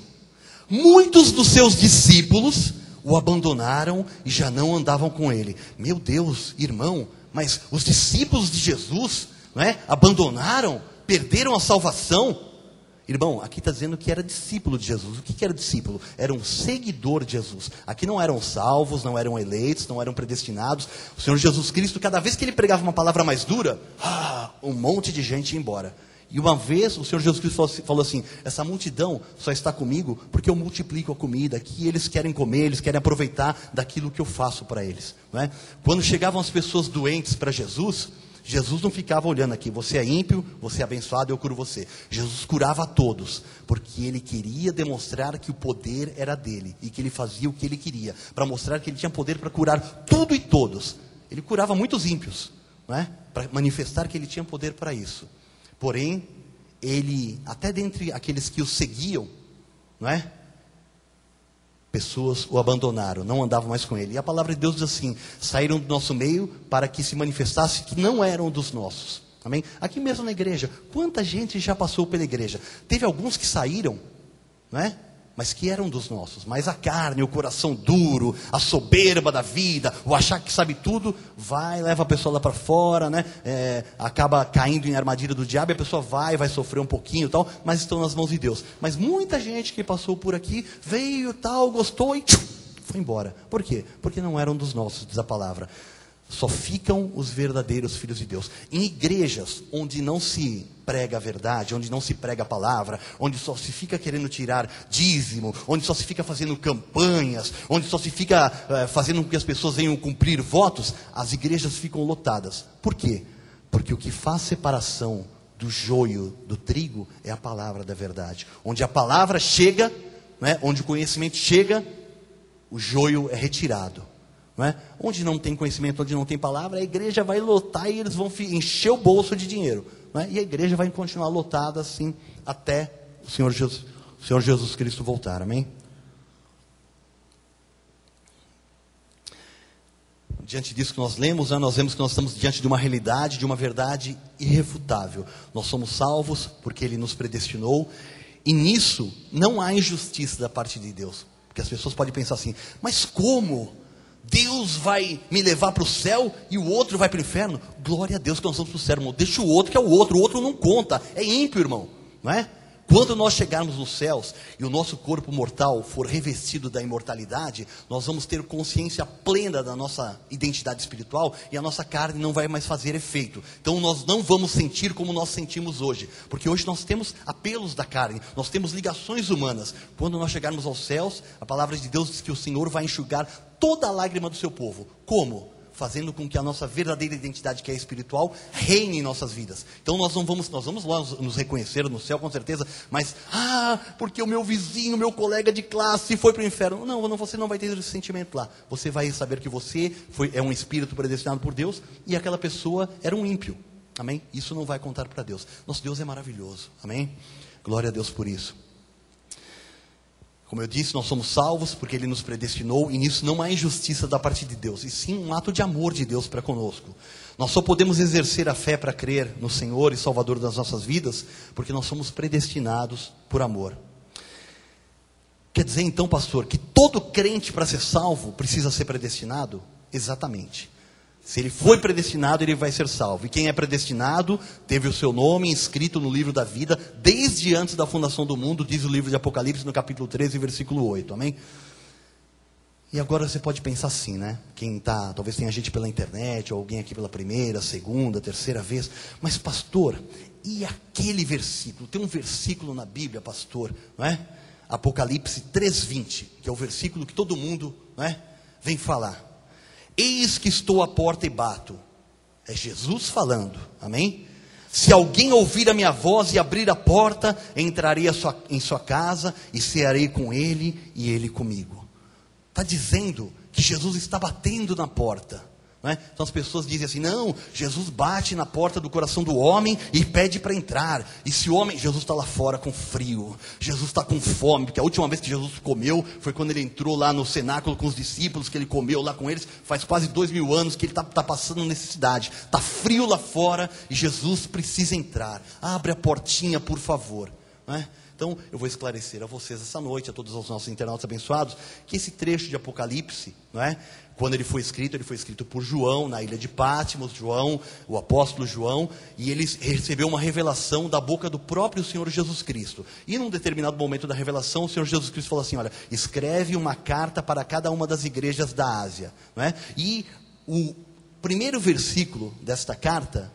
muitos dos seus discípulos o abandonaram e já não andavam com ele. Meu Deus, irmão, mas os discípulos de Jesus, não é? Abandonaram, perderam a salvação. Irmão, aqui está dizendo que era discípulo de Jesus. O que era discípulo? Era um seguidor de Jesus. Aqui não eram salvos, não eram eleitos, não eram predestinados. O Senhor Jesus Cristo, cada vez que ele pregava uma palavra mais dura, um monte de gente ia embora. E uma vez o Senhor Jesus Cristo falou assim: essa multidão só está comigo porque eu multiplico a comida, que eles querem comer, eles querem aproveitar daquilo que eu faço para eles, não é? Quando chegavam as pessoas doentes para Jesus, Jesus não ficava olhando aqui, você é ímpio, você é abençoado, eu curo você. Jesus curava a todos, porque ele queria demonstrar que o poder era dele, e que ele fazia o que ele queria, para mostrar que ele tinha poder para curar tudo e todos. Ele curava muitos ímpios, não é? Para manifestar que ele tinha poder para isso. Porém, ele, até dentre aqueles que o seguiam, não é? Pessoas o abandonaram, não andavam mais com ele. E a palavra de Deus diz assim: saíram do nosso meio para que se manifestasse que não eram dos nossos. Amém? Aqui mesmo na igreja, quanta gente já passou pela igreja? Teve alguns que saíram, não é? Mas que eram dos nossos. Mas a carne, o coração duro, a soberba da vida, o achar que sabe tudo, leva a pessoa lá para fora, né? Acaba caindo em armadilha do diabo, e a pessoa vai sofrer um pouquinho e tal, mas estão nas mãos de Deus. Mas muita gente que passou por aqui, veio tal, gostou e foi embora. Por quê? Porque não eram dos nossos, diz a palavra. Só ficam os verdadeiros filhos de Deus. Em igrejas onde não se prega a verdade, onde não se prega a palavra, onde só se fica querendo tirar dízimo, onde só se fica fazendo campanhas, onde só se fica fazendo com que as pessoas venham cumprir votos, as igrejas ficam lotadas. Por quê? Porque o que faz separação do joio do trigo é a palavra da verdade. Onde a palavra chega, né, onde o conhecimento chega, o joio é retirado. Não é? Onde não tem conhecimento, onde não tem palavra, a igreja vai lotar e eles vão encher o bolso de dinheiro. Não é? E a igreja vai continuar lotada assim até o Senhor Jesus Cristo voltar. Amém? Diante disso que nós lemos, nós vemos que nós estamos diante de uma realidade, de uma verdade irrefutável. Nós somos salvos porque Ele nos predestinou, e nisso não há injustiça da parte de Deus. Porque as pessoas podem pensar assim: mas como? Deus vai me levar para o céu e o outro vai para o inferno? Glória a Deus que nós vamos para o céu, irmão. Deixa o outro, que é o outro não conta, é ímpio, irmão, não é? Quando nós chegarmos nos céus e o nosso corpo mortal for revestido da imortalidade, nós vamos ter consciência plena da nossa identidade espiritual, e a nossa carne não vai mais fazer efeito. Então nós não vamos sentir como nós sentimos hoje, porque hoje nós temos apelos da carne, nós temos ligações humanas. Quando nós chegarmos aos céus, a palavra de Deus diz que o Senhor vai enxugar toda a lágrima do seu povo. Como? Fazendo com que a nossa verdadeira identidade, que é espiritual, reine em nossas vidas. Então nós vamos lá nos reconhecer no céu, com certeza, mas, porque o meu vizinho, meu colega de classe foi para o inferno. Não, você não vai ter esse sentimento lá. Você vai saber que você é um espírito predestinado por Deus, e aquela pessoa era um ímpio. Amém? Isso não vai contar para Deus. Nosso Deus é maravilhoso. Amém? Glória a Deus por isso. Como eu disse, nós somos salvos porque Ele nos predestinou, e nisso não há injustiça da parte de Deus, e sim um ato de amor de Deus para conosco. Nós só podemos exercer a fé para crer no Senhor e Salvador das nossas vidas, porque nós somos predestinados por amor. Quer dizer então, pastor, que todo crente para ser salvo precisa ser predestinado? Exatamente. Se ele foi predestinado, ele vai ser salvo. E quem é predestinado, teve o seu nome inscrito no livro da vida, desde antes da fundação do mundo, diz o livro de Apocalipse, no capítulo 13, versículo 8, amém? E agora você pode pensar assim, né? Talvez tenha gente pela internet, ou alguém aqui pela primeira, segunda, terceira vez. Mas pastor, e aquele versículo? Tem um versículo na Bíblia, pastor, não é? Apocalipse 3:20, que é o versículo que todo mundo, não é, vem falar. Eis que estou à porta e bato. É Jesus falando, amém? Se alguém ouvir a minha voz e abrir a porta, entrarei em sua casa e cearei com ele e ele comigo. Está dizendo que Jesus está batendo na porta, não é? Então as pessoas dizem assim: não, Jesus bate na porta do coração do homem e pede para entrar. E se o homem, Jesus está lá fora com frio, Jesus está com fome, porque a última vez que Jesus comeu foi quando ele entrou lá no cenáculo com os discípulos, que ele comeu lá com eles, faz quase 2000 anos que ele está passando necessidade, está frio lá fora e Jesus precisa entrar. Abre a portinha, por favor, não é? Então, eu vou esclarecer a vocês essa noite, a todos os nossos internautas abençoados, que esse trecho de Apocalipse, não é? Quando ele foi escrito por João, na ilha de Patmos, o apóstolo João, e ele recebeu uma revelação da boca do próprio Senhor Jesus Cristo. E num determinado momento da revelação, o Senhor Jesus Cristo falou assim: olha, escreve uma carta para cada uma das igrejas da Ásia, não é? E o primeiro versículo desta carta,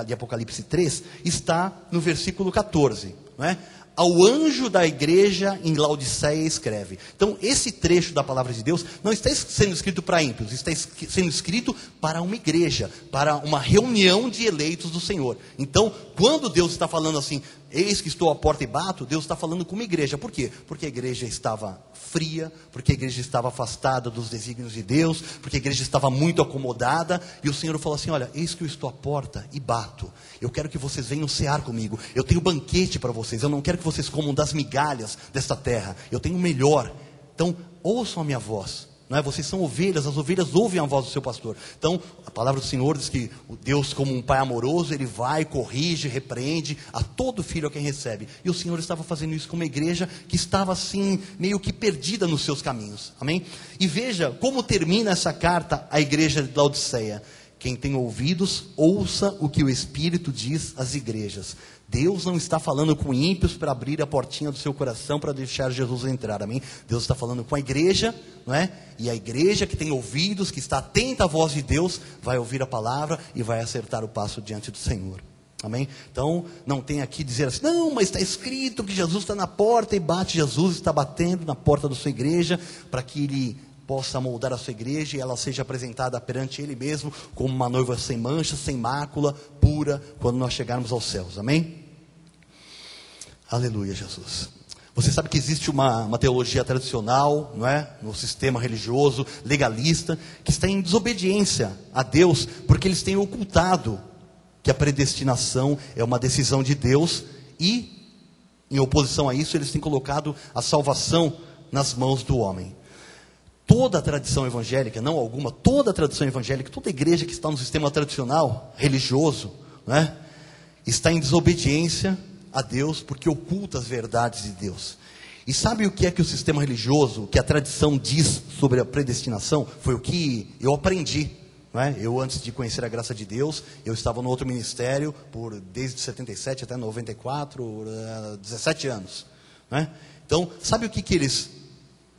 de Apocalipse 3, está no versículo 14, não é? Ao anjo da igreja em Laodiceia escreve. Então esse trecho da palavra de Deus não está sendo escrito para ímpios, está sendo escrito para uma igreja, para uma reunião de eleitos do Senhor. Então quando Deus está falando assim, eis que estou à porta e bato, Deus está falando com uma igreja. Por quê? Porque a igreja estava fria, porque a igreja estava afastada dos desígnios de Deus, porque a igreja estava muito acomodada, e o Senhor falou assim, olha, eis que eu estou à porta e bato, eu quero que vocês venham cear comigo, eu tenho banquete para vocês, eu não quero que vocês comam das migalhas desta terra, eu tenho o melhor, então ouçam a minha voz. Não é? Vocês são ovelhas, as ovelhas ouvem a voz do seu pastor. Então, a palavra do Senhor diz que o Deus, como um pai amoroso, ele vai, corrige, repreende a todo filho a quem recebe. E o Senhor estava fazendo isso com uma igreja que estava assim, meio que perdida nos seus caminhos. Amém? E veja como termina essa carta à igreja de Laodiceia. Quem tem ouvidos, ouça o que o Espírito diz às igrejas. Deus não está falando com ímpios para abrir a portinha do seu coração para deixar Jesus entrar, amém? Deus está falando com a igreja, não é? E a igreja que tem ouvidos, que está atenta à voz de Deus, vai ouvir a palavra e vai acertar o passo diante do Senhor, amém? Então, não tem aqui dizer assim, não, mas está escrito que Jesus está na porta e bate. Jesus está batendo na porta da sua igreja, para que Ele possa moldar a sua igreja e ela seja apresentada perante Ele mesmo, como uma noiva sem mancha, sem mácula, pura, quando nós chegarmos aos céus, amém? Aleluia, Jesus. Você sabe que existe uma teologia tradicional, não é? No sistema religioso, legalista, que está em desobediência a Deus, porque eles têm ocultado que a predestinação é uma decisão de Deus, e em oposição a isso, eles têm colocado a salvação nas mãos do homem. Toda a tradição evangélica, não alguma, toda a tradição evangélica, toda a igreja que está no sistema tradicional, religioso, não é? Está em desobediência a Deus, porque oculta as verdades de Deus. E sabe o que é que o sistema religioso, o que a tradição diz sobre a predestinação? Foi o que eu aprendi, não é? Eu, antes de conhecer a graça de Deus, eu estava no outro ministério desde 77 até 94, 17 anos, não é? Então, sabe o que eles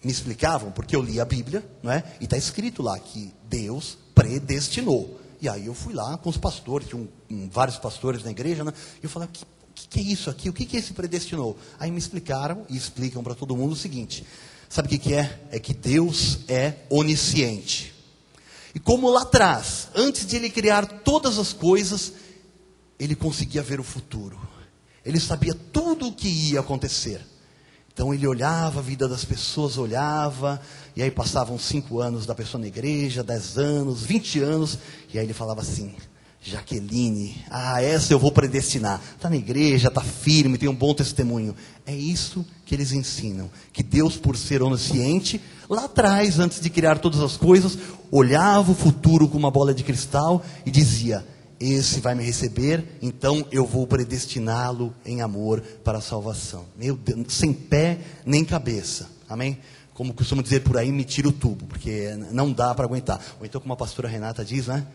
me explicavam? Porque eu li a Bíblia, não é? E está escrito lá que Deus predestinou. E aí eu fui lá com os pastores, tinham vários pastores na igreja, né? E eu falei, o que é isso aqui? O que é esse predestinou? Aí me explicaram e explicam para todo mundo o seguinte: sabe o que é? É que Deus é onisciente. E como lá atrás, antes de Ele criar todas as coisas, Ele conseguia ver o futuro. Ele sabia tudo o que ia acontecer. Então Ele olhava a vida das pessoas, olhava, e aí passavam 5 anos da pessoa na igreja, 10 anos, 20 anos, e aí Ele falava assim: Jaqueline, essa eu vou predestinar, está na igreja, está firme, tem um bom testemunho. É isso que eles ensinam, que Deus, por ser onisciente, lá atrás, antes de criar todas as coisas, olhava o futuro com uma bola de cristal e dizia: esse vai me receber, então eu vou predestiná-lo em amor para a salvação. Meu Deus, sem pé nem cabeça, amém? Como costumam dizer por aí, me tira o tubo, porque não dá para aguentar. Ou então, como a pastora Renata diz, né?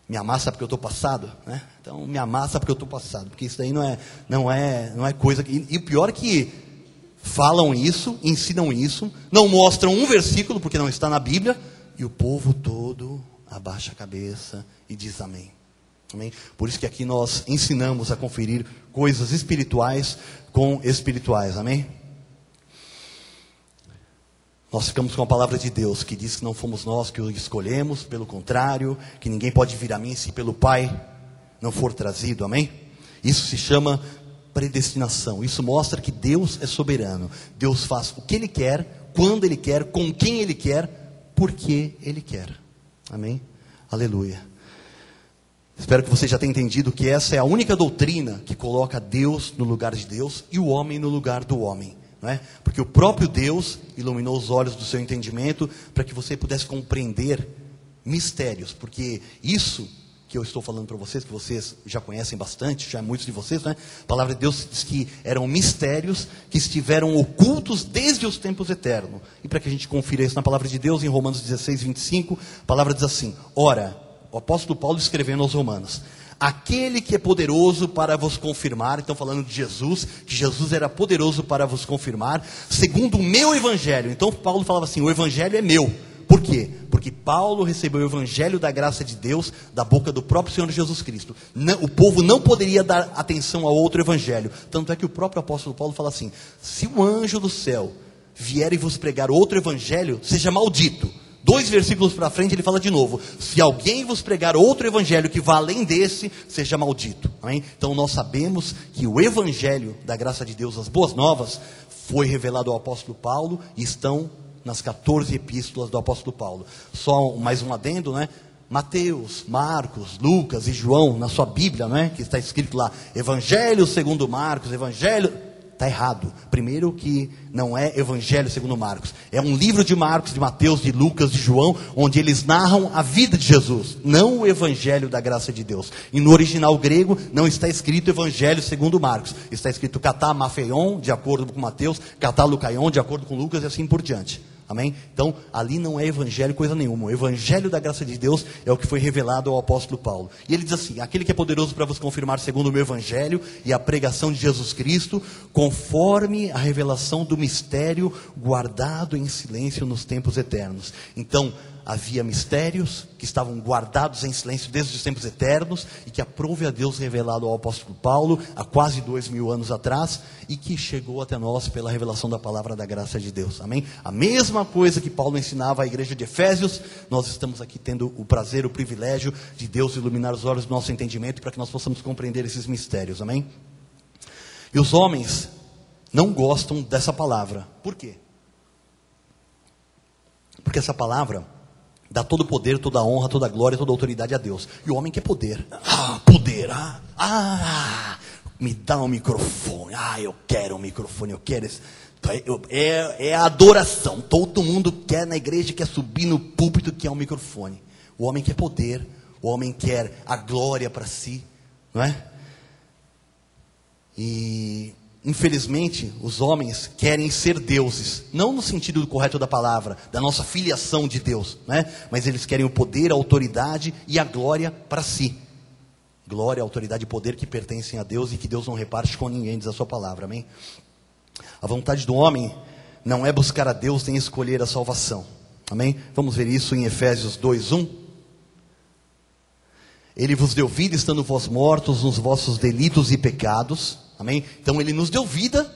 Me amassa porque eu estou passado, né? Então me amassa porque eu estou passado, porque isso daí não é coisa que... E o pior é que falam isso, ensinam isso, não mostram um versículo porque não está na Bíblia, e o povo todo abaixa a cabeça e diz amém. Amém? Por isso que aqui nós ensinamos a conferir coisas espirituais com espirituais, amém? Nós ficamos com a palavra de Deus, que diz que não fomos nós que o escolhemos, pelo contrário, que ninguém pode vir a mim se pelo Pai não for trazido, amém? Isso se chama predestinação. Isso mostra que Deus é soberano. Deus faz o que Ele quer, quando Ele quer, com quem Ele quer, porque Ele quer, amém? Aleluia. Espero que você já tenha entendido que essa é a única doutrina que coloca Deus no lugar de Deus e o homem no lugar do homem. Não é? Porque o próprio Deus iluminou os olhos do seu entendimento para que você pudesse compreender mistérios, porque isso que eu estou falando para vocês, que vocês já conhecem bastante, já muitos de vocês, né? A palavra de Deus diz que eram mistérios que estiveram ocultos desde os tempos eternos. E para que a gente confira isso na palavra de Deus, em Romanos 16, 25, a palavra diz assim: ora, o apóstolo Paulo escrevendo aos Romanos: aquele que é poderoso para vos confirmar, então falando de Jesus, que Jesus era poderoso para vos confirmar, segundo o meu evangelho. Então Paulo falava assim: o evangelho é meu, Por quê? Porque Paulo recebeu o evangelho da graça de Deus da boca do próprio Senhor Jesus Cristo. O povo não poderia dar atenção a outro evangelho. Tanto é que o próprio apóstolo Paulo fala assim: se um anjo do céu vier e vos pregar outro evangelho, seja maldito. 2 versículos para frente ele fala de novo: se alguém vos pregar outro evangelho que vá além desse, seja maldito. Amém? Então nós sabemos que o evangelho da graça de Deus, as boas novas, foi revelado ao apóstolo Paulo e estão nas 14 epístolas do apóstolo Paulo. Só mais um adendo, né? Mateus, Marcos, Lucas e João, na sua Bíblia, né? Que está escrito lá, Evangelho segundo Marcos, Evangelho... Está errado. Primeiro que não é Evangelho segundo Marcos. É um livro de Marcos, de Mateus, de Lucas, de João, onde eles narram a vida de Jesus, não o Evangelho da graça de Deus. E no original grego não está escrito Evangelho segundo Marcos. Está escrito Katá Mafeion, de acordo com Mateus, Katá Lucaion, de acordo com Lucas, e assim por diante. Amém? Então, ali não é evangelho coisa nenhuma. O evangelho da graça de Deus é o que foi revelado ao apóstolo Paulo. E ele diz assim: aquele que é poderoso para vos confirmar segundo o meu evangelho e a pregação de Jesus Cristo, conforme a revelação do mistério guardado em silêncio nos tempos eternos. Então, havia mistérios que estavam guardados em silêncio desde os tempos eternos e que aprove a Deus revelado ao apóstolo Paulo há quase 2000 anos atrás e que chegou até nós pela revelação da palavra da graça de Deus. Amém? A mesma coisa que Paulo ensinava à igreja de Efésios, nós estamos aqui tendo o prazer, o privilégio de Deus iluminar os olhos do nosso entendimento para que nós possamos compreender esses mistérios. Amém? E os homens não gostam dessa palavra. Por quê? Porque essa palavra dá todo o poder, toda a honra, toda a glória, toda a autoridade a Deus. E o homem quer poder. Poder. Me dá um microfone. Eu quero um microfone, eu quero esse. É a adoração. Todo mundo quer na igreja, quer subir no púlpito, quer um microfone. O homem quer poder. O homem quer a glória para si. Não é? E... infelizmente, os homens querem ser deuses, não no sentido correto da palavra, da nossa filiação de Deus, né? Mas eles querem o poder, a autoridade e a glória para si. Glória, autoridade e poder que pertencem a Deus e que Deus não reparte com ninguém, diz a sua palavra, amém? A vontade do homem não é buscar a Deus nem escolher a salvação, amém? Vamos ver isso em Efésios 2:1. Ele vos deu vida estando vós mortos nos vossos delitos e pecados. Amém? Então ele nos deu vida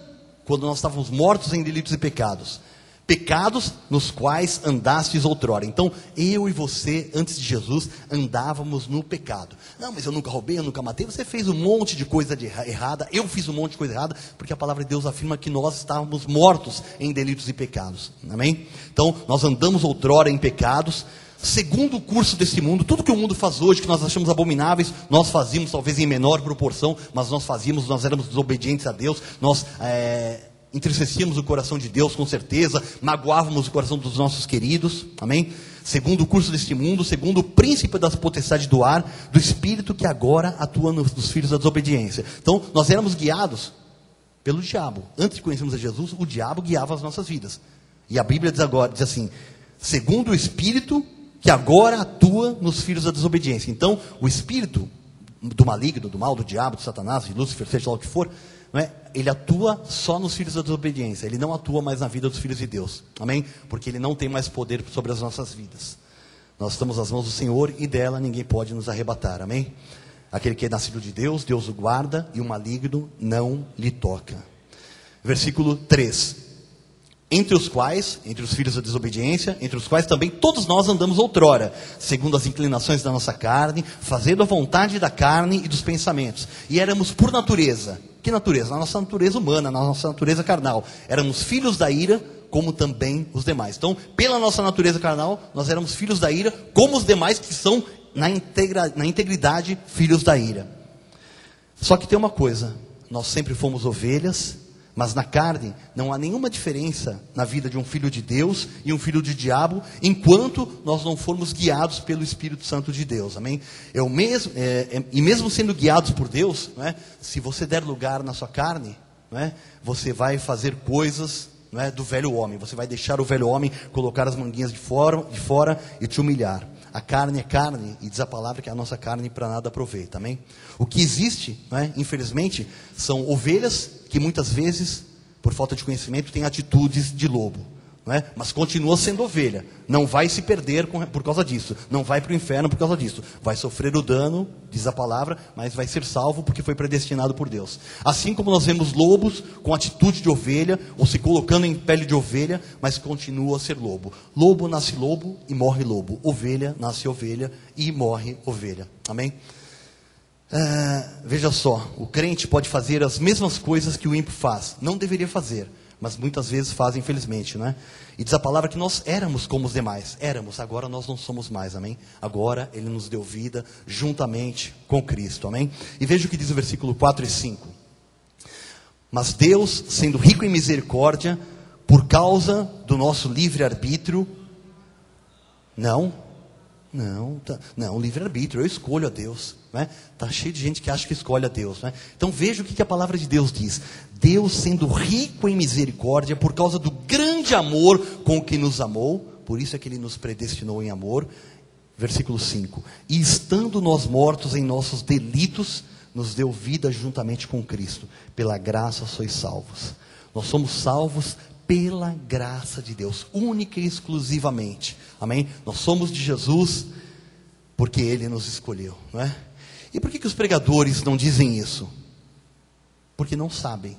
quando nós estávamos mortos em delitos e pecados. Pecados nos quais andastes outrora. Então eu e você, antes de Jesus, andávamos no pecado. Não, mas eu nunca roubei, eu nunca matei. Você fez um monte de coisa errada. Eu fiz um monte de coisa errada. Porque a palavra de Deus afirma que nós estávamos mortos em delitos e pecados. Amém? Então nós andamos outrora em pecados. Segundo o curso desse mundo, tudo que o mundo faz hoje, que nós achamos abomináveis, nós fazíamos talvez em menor proporção, mas nós fazíamos, nós éramos desobedientes a Deus, nós entristecíamos o coração de Deus com certeza, magoávamos o coração dos nossos queridos, amém? Segundo o curso deste mundo, segundo o príncipe das potestades do ar, do espírito que agora atua nos filhos da desobediência. Então, nós éramos guiados pelo diabo. Antes de conhecermos a Jesus, o diabo guiava as nossas vidas. E a Bíblia diz assim, segundo o espírito que agora atua nos filhos da desobediência. Então, o espírito do maligno, do mal, do diabo, de Satanás, de Lúcifer, seja lá o que for, não é? Ele atua só nos filhos da desobediência. Ele não atua mais na vida dos filhos de Deus. Amém? Porque ele não tem mais poder sobre as nossas vidas. Nós estamos nas mãos do Senhor e dela ninguém pode nos arrebatar. Amém? Aquele que é nascido de Deus, Deus o guarda e o maligno não lhe toca. Versículo 3. Entre os quais, entre os filhos da desobediência, entre os quais também todos nós andamos outrora, segundo as inclinações da nossa carne, fazendo a vontade da carne e dos pensamentos. E éramos por natureza. Que natureza? Na nossa natureza humana, na nossa natureza carnal. Éramos filhos da ira, como também os demais. Então, pela nossa natureza carnal, nós éramos filhos da ira, como os demais que são, na integridade, filhos da ira. Só que tem uma coisa, nós sempre fomos ovelhas, mas na carne não há nenhuma diferença na vida de um filho de Deus e um filho de diabo, enquanto nós não formos guiados pelo Espírito Santo de Deus, amém? E mesmo sendo guiados por Deus, não é? Se você der lugar na sua carne, não é? Você vai fazer coisas, não é? Do velho homem, você vai deixar o velho homem colocar as manguinhas de fora e te humilhar. A carne é carne, e diz a palavra que a nossa carne para nada aproveita, amém? O que existe, não é? Infelizmente, são ovelhas que muitas vezes, por falta de conhecimento, têm atitudes de lobo. não é? Mas continua sendo ovelha, não vai se perder por causa disso, não vai para o inferno por causa disso, vai sofrer o dano, diz a palavra, mas vai ser salvo porque foi predestinado por Deus. Assim como nós vemos lobos com atitude de ovelha, ou se colocando em pele de ovelha, mas continua a ser lobo. Lobo nasce lobo e morre lobo, ovelha nasce ovelha e morre ovelha, amém? Veja só, o crente pode fazer as mesmas coisas que o ímpio faz, não deveria fazer, mas muitas vezes faz, infelizmente, não é? E diz a palavra que nós éramos como os demais. Éramos, agora nós não somos mais, amém? Agora Ele nos deu vida juntamente com Cristo, amém? E veja o que diz o versículo 4 e 5. Mas Deus, sendo rico em misericórdia, por causa do nosso livre-arbítrio, não, livre-arbítrio, eu escolho a Deus, né? Está cheio de gente que acha que escolhe a Deus, né? Então veja o que a palavra de Deus diz. Deus, sendo rico em misericórdia, por causa do grande amor com que nos amou, por isso é que Ele nos predestinou em amor, versículo 5, e estando nós mortos em nossos delitos, nos deu vida juntamente com Cristo, pela graça sois salvos. Nós somos salvos pela graça de Deus, única e exclusivamente, amém? Nós somos de Jesus, porque Ele nos escolheu, não é? E por que os pregadores não dizem isso? Porque não sabem,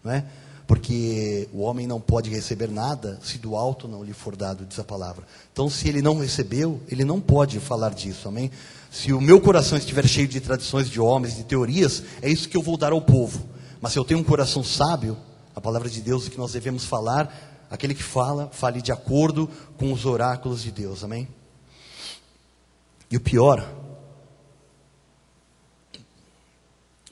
não é? Porque o homem não pode receber nada se do alto não lhe for dado, diz a palavra. Então, se ele não recebeu, ele não pode falar disso, amém? Se o meu coração estiver cheio de tradições de homens, de teorias, é isso que eu vou dar ao povo. Mas se eu tenho um coração sábio, a palavra de Deus é que nós devemos falar, aquele que fala, fale de acordo com os oráculos de Deus, amém? E o pior,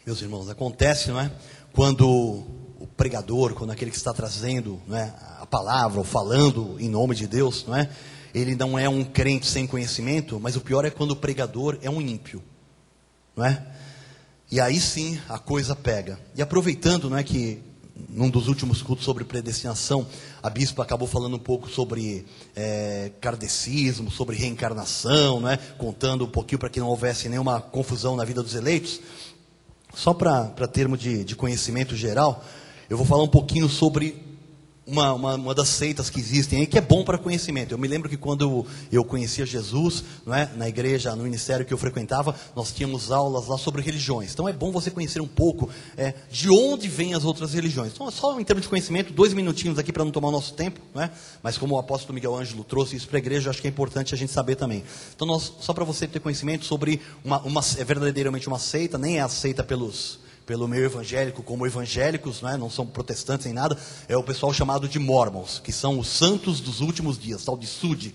meus irmãos, acontece, não é? Quando o pregador, quando aquele que está trazendo, não é, a palavra, ou falando em nome de Deus, não é? Ele não é um crente sem conhecimento, mas o pior é quando o pregador é um ímpio, não é? E aí sim a coisa pega. E aproveitando, não é, que num dos últimos cultos sobre predestinação, a bispa acabou falando um pouco sobre kardecismo, sobre reencarnação, não é? Contando um pouquinho para que não houvesse nenhuma confusão na vida dos eleitos. Só para termo de conhecimento geral, eu vou falar um pouquinho sobre uma das seitas que existem aí, que é bom para conhecimento. Eu me lembro que quando eu conhecia Jesus, não é, na igreja, no ministério que eu frequentava, nós tínhamos aulas lá sobre religiões. Então é bom você conhecer um pouco de onde vêm as outras religiões. Então, só em termos de conhecimento, 2 minutinhos aqui para não tomar o nosso tempo, não é? Mas como o apóstolo Miguel Ângelo trouxe isso para a igreja, eu acho que é importante a gente saber também. Então, só para você ter conhecimento sobre é verdadeiramente uma seita, nem é aceita pelo meio evangélico como evangélicos, não são protestantes nem nada, é o pessoal chamado de Mormons, que são os santos dos últimos dias, tal de Sud,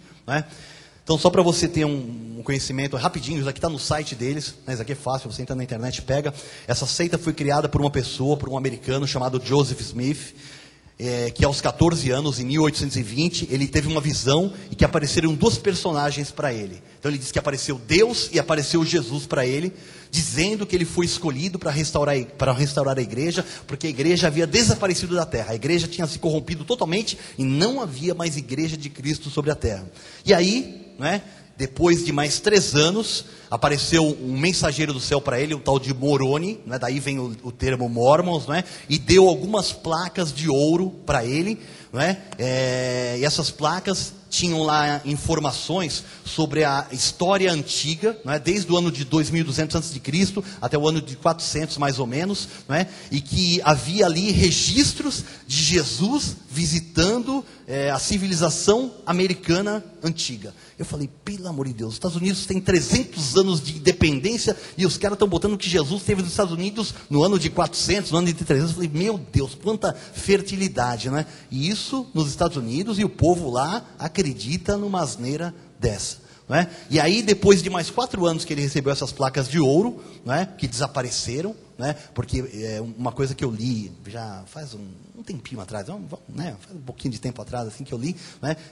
Então, só para você ter um conhecimento rapidinho, isso aqui está no site deles, isso aqui é fácil, você entra na internet e pega. Essa seita foi criada por uma pessoa, por um americano chamado Joseph Smith, que aos 14 anos, em 1820, ele teve uma visão e que apareceram 2 personagens para ele. Então ele diz que apareceu Deus e apareceu Jesus para ele, dizendo que ele foi escolhido para restaurar a igreja, porque a igreja havia desaparecido da terra. A igreja tinha se corrompido totalmente e não havia mais igreja de Cristo sobre a terra. E aí, depois de mais 3 anos, apareceu um mensageiro do céu para ele, o tal de Moroni, daí vem o termo Mormons, e deu algumas placas de ouro para ele, e essas placas tinham lá informações sobre a história antiga, desde o ano de 2200 a.C. até o ano de 400 mais ou menos, e que havia ali registros de Jesus visitando a civilização americana antiga. Eu falei, pelo amor de Deus, os Estados Unidos têm 300 anos de independência e os caras estão botando que Jesus esteve nos Estados Unidos no ano de 400, no ano de 300. Eu falei, meu Deus, quanta fertilidade, E isso nos Estados Unidos, e o povo lá acredita numa asneira dessa. E aí, depois de mais 4 anos que ele recebeu essas placas de ouro, que desapareceram, porque uma coisa que eu li já faz um tempinho atrás, faz um pouquinho de tempo atrás, assim, que eu li,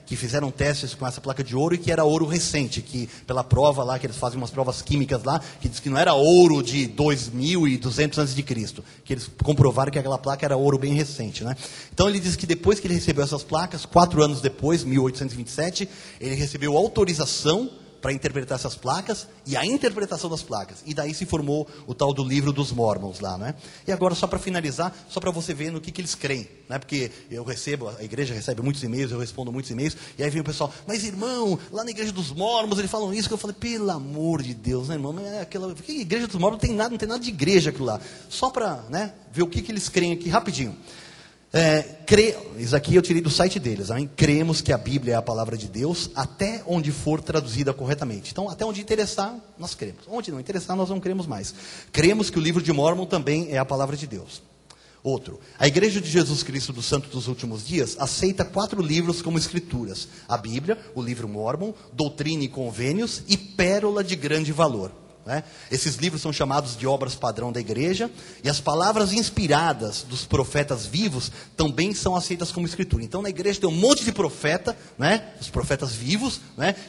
que fizeram testes com essa placa de ouro e que era ouro recente, que pela prova lá, que eles fazem umas provas químicas lá, que diz que não era ouro de 2200 a.C., que eles comprovaram que aquela placa era ouro bem recente. Então ele diz que depois que ele recebeu essas placas, 4 anos depois, 1827, ele recebeu autorização para interpretar essas placas e a interpretação das placas. E daí se formou o tal do livro dos Mormons lá, né? E agora, só para finalizar, só para você ver no que eles creem, né? Porque a igreja recebe muitos e-mails, eu respondo muitos e-mails, e aí vem o pessoal, mas irmão, lá na igreja dos Mormons eles falam isso, que eu falei, pelo amor de Deus, né, irmão? Que igreja dos Mormons não tem nada de igreja aquilo lá. Só para, né, ver o que eles creem aqui rapidinho. Isso aqui eu tirei do site deles, hein? Cremos que a Bíblia é a palavra de Deus até onde for traduzida corretamente. Então, até onde interessar, nós cremos. Onde não interessar, nós não cremos mais. Cremos que o livro de Mórmon também é a palavra de Deus. Outro, a Igreja de Jesus Cristo dos Santos dos Últimos Dias aceita 4 livros como escrituras: a Bíblia, o livro Mórmon, Doutrina e Convênios e Pérola de Grande Valor. Esses livros são chamados de obras padrão da igreja, e as palavras inspiradas dos profetas vivos também são aceitas como escritura. Então na igreja tem um monte de profeta, os profetas vivos,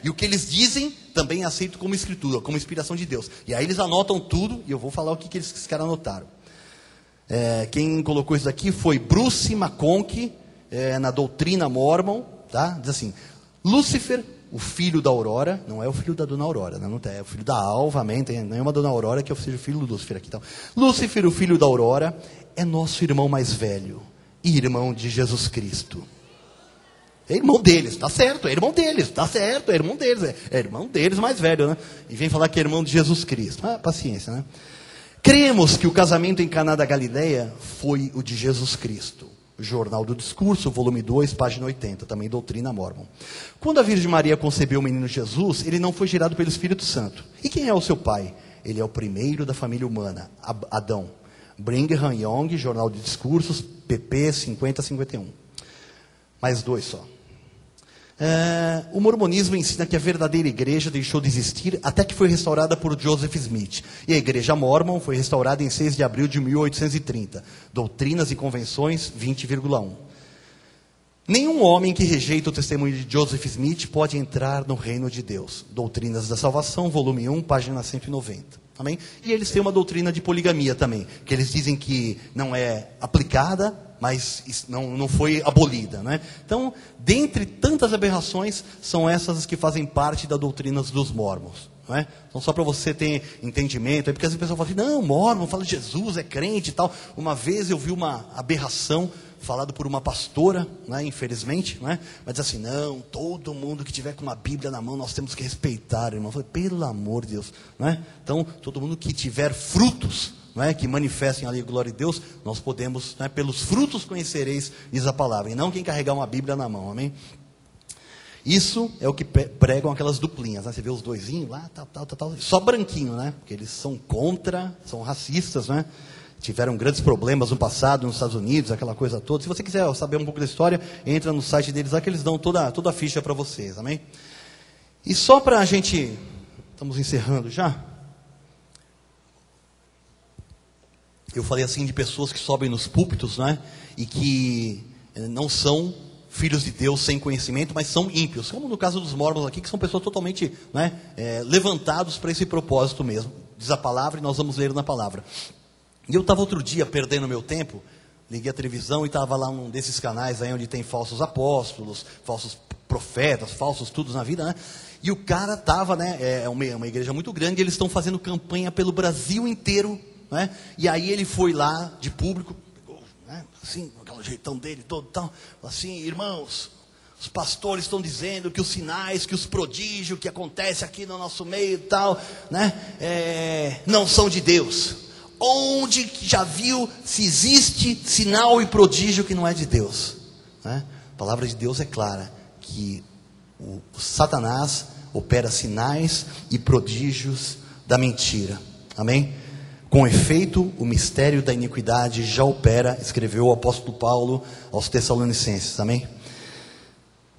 e o que eles dizem também é aceito como escritura, como inspiração de Deus. E aí eles anotam tudo, e eu vou falar o que esses caras anotaram. Quem colocou isso aqui foi Bruce McConkie, na Doutrina Mormon, tá? Diz assim: Lúcifer, o filho da Aurora, não é o filho da dona Aurora, não é o filho da Alva, amém? Tem nenhuma dona Aurora que eu seja o filho do Lúcifer aqui. Então, Lúcifer, o filho da Aurora, é nosso irmão mais velho e irmão de Jesus Cristo. É irmão deles, tá certo, é irmão deles, tá certo, é irmão deles mais velho, né? E vem falar que é irmão de Jesus Cristo. Paciência, né? Cremos que o casamento em Caná da Galileia foi o de Jesus Cristo. Jornal do Discurso, volume 2, página 80, também Doutrina Mormon. Quando a Virgem Maria concebeu o menino Jesus, ele não foi gerado pelo Espírito Santo. E quem é o seu pai? Ele é o primeiro da família humana, Adão. Brigham Young, Jornal de Discursos, pp. 50-51. Mais 2 só. O mormonismo ensina que a verdadeira igreja deixou de existir até que foi restaurada por Joseph Smith. E a igreja Mormon foi restaurada em 6 de abril de 1830. Doutrinas e Convenções 20,1. Nenhum homem que rejeita o testemunho de Joseph Smith pode entrar no reino de Deus. Doutrinas da Salvação, volume 1, página 190. Amém? E eles têm uma doutrina de poligamia também, que eles dizem que não é aplicada, mas não foi abolida, né? Então, dentre tantas aberrações, são essas que fazem parte da doutrina dos Mormons, não é? Então, só para você ter entendimento, porque às vezes o pessoal fala assim, não, Mormon fala de Jesus, é crente e tal. Uma vez eu vi uma aberração falada por uma pastora, né, infelizmente, né, mas diz assim, não, todo mundo que tiver com uma Bíblia na mão, nós temos que respeitar, irmão. Eu falei, pelo amor de Deus, né? Então, todo mundo que tiver frutos, que manifestem ali a glória de Deus, nós podemos, pelos frutos conhecereis, diz a palavra, e não quem carregar uma Bíblia na mão, amém? Isso é o que pregam aquelas duplinhas, né? Você vê os doisinhos lá, tal, só branquinho, né? Porque eles são são racistas, né? Tiveram grandes problemas no passado nos Estados Unidos, aquela coisa toda. Se você quiser saber um pouco da história, entra no site deles lá que eles dão toda a ficha para vocês, amém? E só para a gente, estamos encerrando já. Eu falei assim de pessoas que sobem nos púlpitos, né? E que não são filhos de Deus sem conhecimento, mas são ímpios. Como no caso dos Mormons aqui, que são pessoas totalmente levantados para esse propósito mesmo. Diz a palavra e nós vamos ler na palavra. E eu estava outro dia perdendo meu tempo, liguei a televisão e estava lá num desses canais aí onde tem falsos apóstolos, falsos profetas, falsos tudo na vida, né? E o cara estava, é uma igreja muito grande, e eles estão fazendo campanha pelo Brasil inteiro, né? E aí ele foi lá de público, pegou, assim, com aquele jeitão dele todo tal, assim, irmãos, os pastores estão dizendo que os sinais, que os prodígios que acontecem aqui no nosso meio e tal, não são de Deus. Onde já viu se existe sinal e prodígio que não é de Deus? A palavra de Deus é clara, que o Satanás opera sinais e prodígios da mentira. Amém? Com efeito, o mistério da iniquidade já opera, escreveu o apóstolo Paulo aos Tessalonicenses. Amém?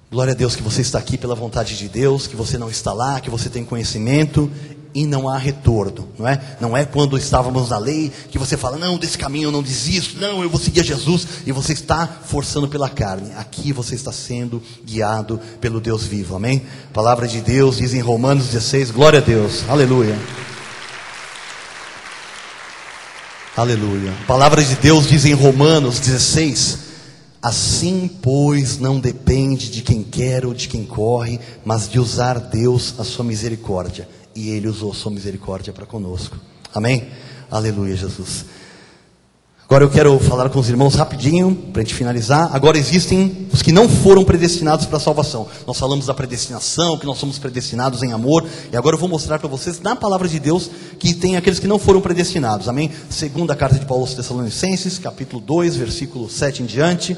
Glória a Deus que você está aqui pela vontade de Deus, que você não está lá, que você tem conhecimento e não há retorno, não é? Não é quando estávamos na lei que você fala, não, desse caminho eu não desisto, não, eu vou seguir a Jesus, e você está forçando pela carne. Aqui você está sendo guiado pelo Deus vivo, amém? A palavra de Deus diz em Romanos 16, glória a Deus, aleluia. Aleluia. A palavra de Deus diz em Romanos 16, Assim, pois, não depende de quem quer ou de quem corre, mas de usar Deus a sua misericórdia. E Ele usou a sua misericórdia para conosco. Amém? Aleluia, Jesus. Agora eu quero falar com os irmãos rapidinho, para a gente finalizar. Agora existem os que não foram predestinados para a salvação. Nós falamos da predestinação, que nós somos predestinados em amor. E agora eu vou mostrar para vocês, na palavra de Deus, que tem aqueles que não foram predestinados. Amém? Segunda carta de Paulo aos Tessalonicenses, capítulo 2, versículo 7 em diante.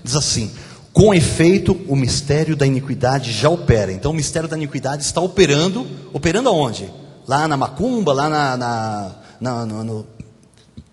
Diz assim: com efeito, o mistério da iniquidade já opera. Então o mistério da iniquidade está operando. Operando aonde? Lá na macumba, lá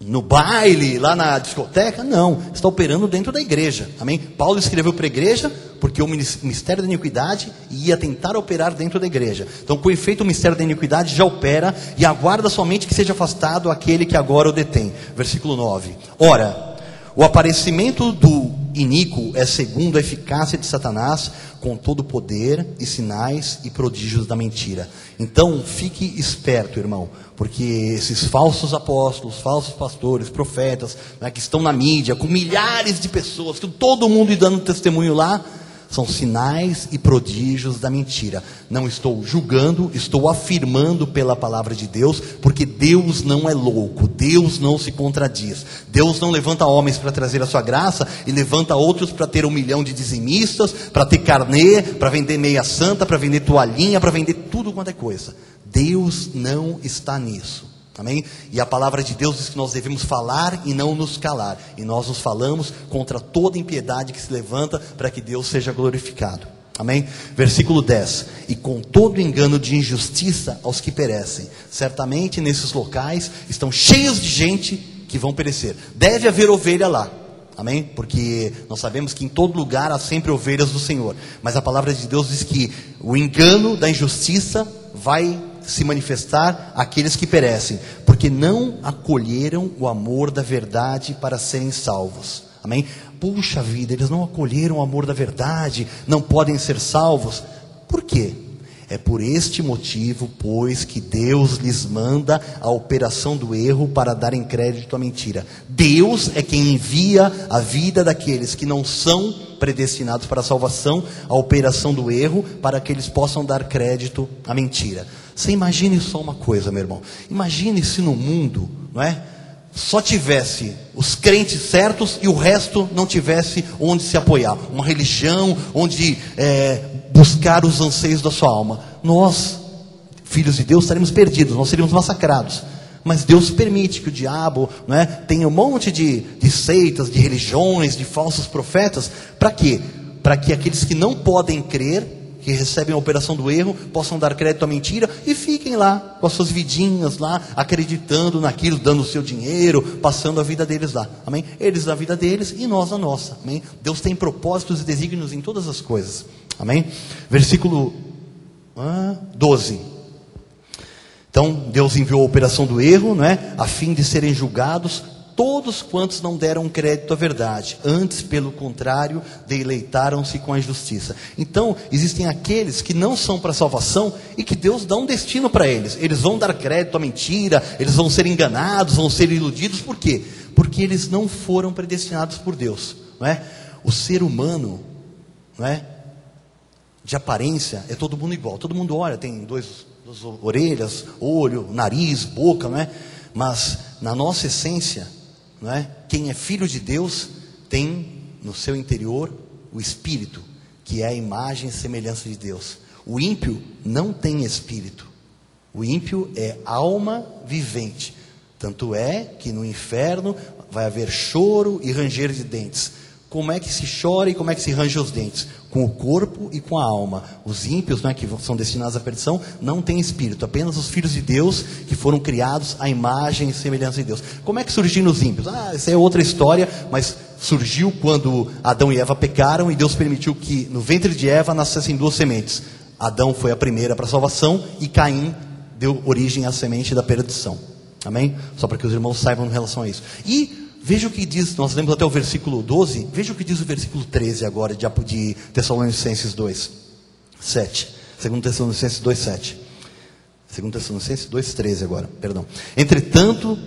no baile, lá na discoteca? Não, está operando dentro da igreja. Amém? Paulo escreveu para a igreja porque o mistério da iniquidade ia tentar operar dentro da igreja. Então, com efeito, o mistério da iniquidade já opera e aguarda somente que seja afastado aquele que agora o detém. Versículo 9. Ora, o aparecimento do iníquo é segundo a eficácia de Satanás, com todo o poder e sinais e prodígios da mentira. Então fique esperto, irmão, porque esses falsos apóstolos, falsos pastores, profetas, né, que estão na mídia, com milhares de pessoas, que todo mundo dando testemunho lá, são sinais e prodígios da mentira. Não estou julgando, estou afirmando pela palavra de Deus, porque Deus não é louco, Deus não se contradiz. Deus não levanta homens para trazer a sua graça e levanta outros para ter 1 milhão de dizimistas, para ter carnê, para vender meia santa, para vender toalhinha, para vender tudo quanto é coisa. Deus não está nisso. Amém? E a palavra de Deus diz que nós devemos falar e não nos calar. E nós nos falamos contra toda impiedade que se levanta para que Deus seja glorificado. Amém? Versículo 10. E com todo engano de injustiça aos que perecem. Certamente nesses locais estão cheios de gente que vão perecer. Deve haver ovelha lá. Amém? Porque nós sabemos que em todo lugar há sempre ovelhas do Senhor. Mas a palavra de Deus diz que o engano da injustiça vai se manifestar àqueles que perecem, porque não acolheram o amor da verdade para serem salvos. Amém? Puxa vida, eles não acolheram o amor da verdade, não podem ser salvos. Por quê? É por este motivo, pois, que Deus lhes manda a operação do erro para darem crédito à mentira. Deus é quem envia a vida daqueles que não são predestinados para a salvação, a operação do erro, para que eles possam dar crédito à mentira. Você imagine só uma coisa, meu irmão. Imagine se no mundo, não é, só tivesse os crentes certos e o resto não tivesse onde se apoiar. Uma religião onde buscar os anseios da sua alma. Nós, filhos de Deus, estaremos perdidos, nós seríamos massacrados. Mas Deus permite que o diabo, não é, tenha um monte de seitas, de religiões, de falsos profetas. Para quê? Para que aqueles que não podem crer, que recebem a operação do erro, possam dar crédito à mentira e fiquem lá, com as suas vidinhas lá, acreditando naquilo, dando o seu dinheiro, passando a vida deles lá. Amém? Eles na vida deles e nós na nossa. Amém? Deus tem propósitos e desígnios em todas as coisas. Amém? Versículo 12. Então, Deus enviou a operação do erro, não é? A fim de serem julgados todos quantos não deram crédito à verdade, antes, pelo contrário, deleitaram-se com a injustiça. Então, existem aqueles que não são para a salvação e que Deus dá um destino para eles. Eles vão dar crédito à mentira, eles vão ser enganados, vão ser iludidos. Por quê? Porque eles não foram predestinados por Deus, não é? O ser humano, não é, de aparência, é todo mundo igual. Todo mundo olha, tem duas orelhas, olho, nariz, boca, não é? Mas na nossa essência, não é? Quem é filho de Deus tem no seu interior o Espírito, que é a imagem e semelhança de Deus. O ímpio não tem espírito. O ímpio é alma vivente. Tanto é que no inferno vai haver choro e ranger de dentes. Como é que se chora e como é que se range os dentes? Com o corpo e com a alma. Os ímpios, né, que são destinados à perdição, não têm espírito. Apenas os filhos de Deus que foram criados à imagem e semelhança de Deus. Como é que surgiram os ímpios? Essa é outra história, mas surgiu quando Adão e Eva pecaram e Deus permitiu que no ventre de Eva nascessem duas sementes. Adão foi a primeira para a salvação e Caim deu origem à semente da perdição. Amém? Só para que os irmãos saibam em relação a isso. E veja o que diz, nós lemos até o versículo 12, veja o que diz o versículo 13 agora de Tessalonicenses 2, 7. 2 Tessalonicenses 2, 7. 2 Tessalonicenses 2, 13 agora, perdão. Entretanto,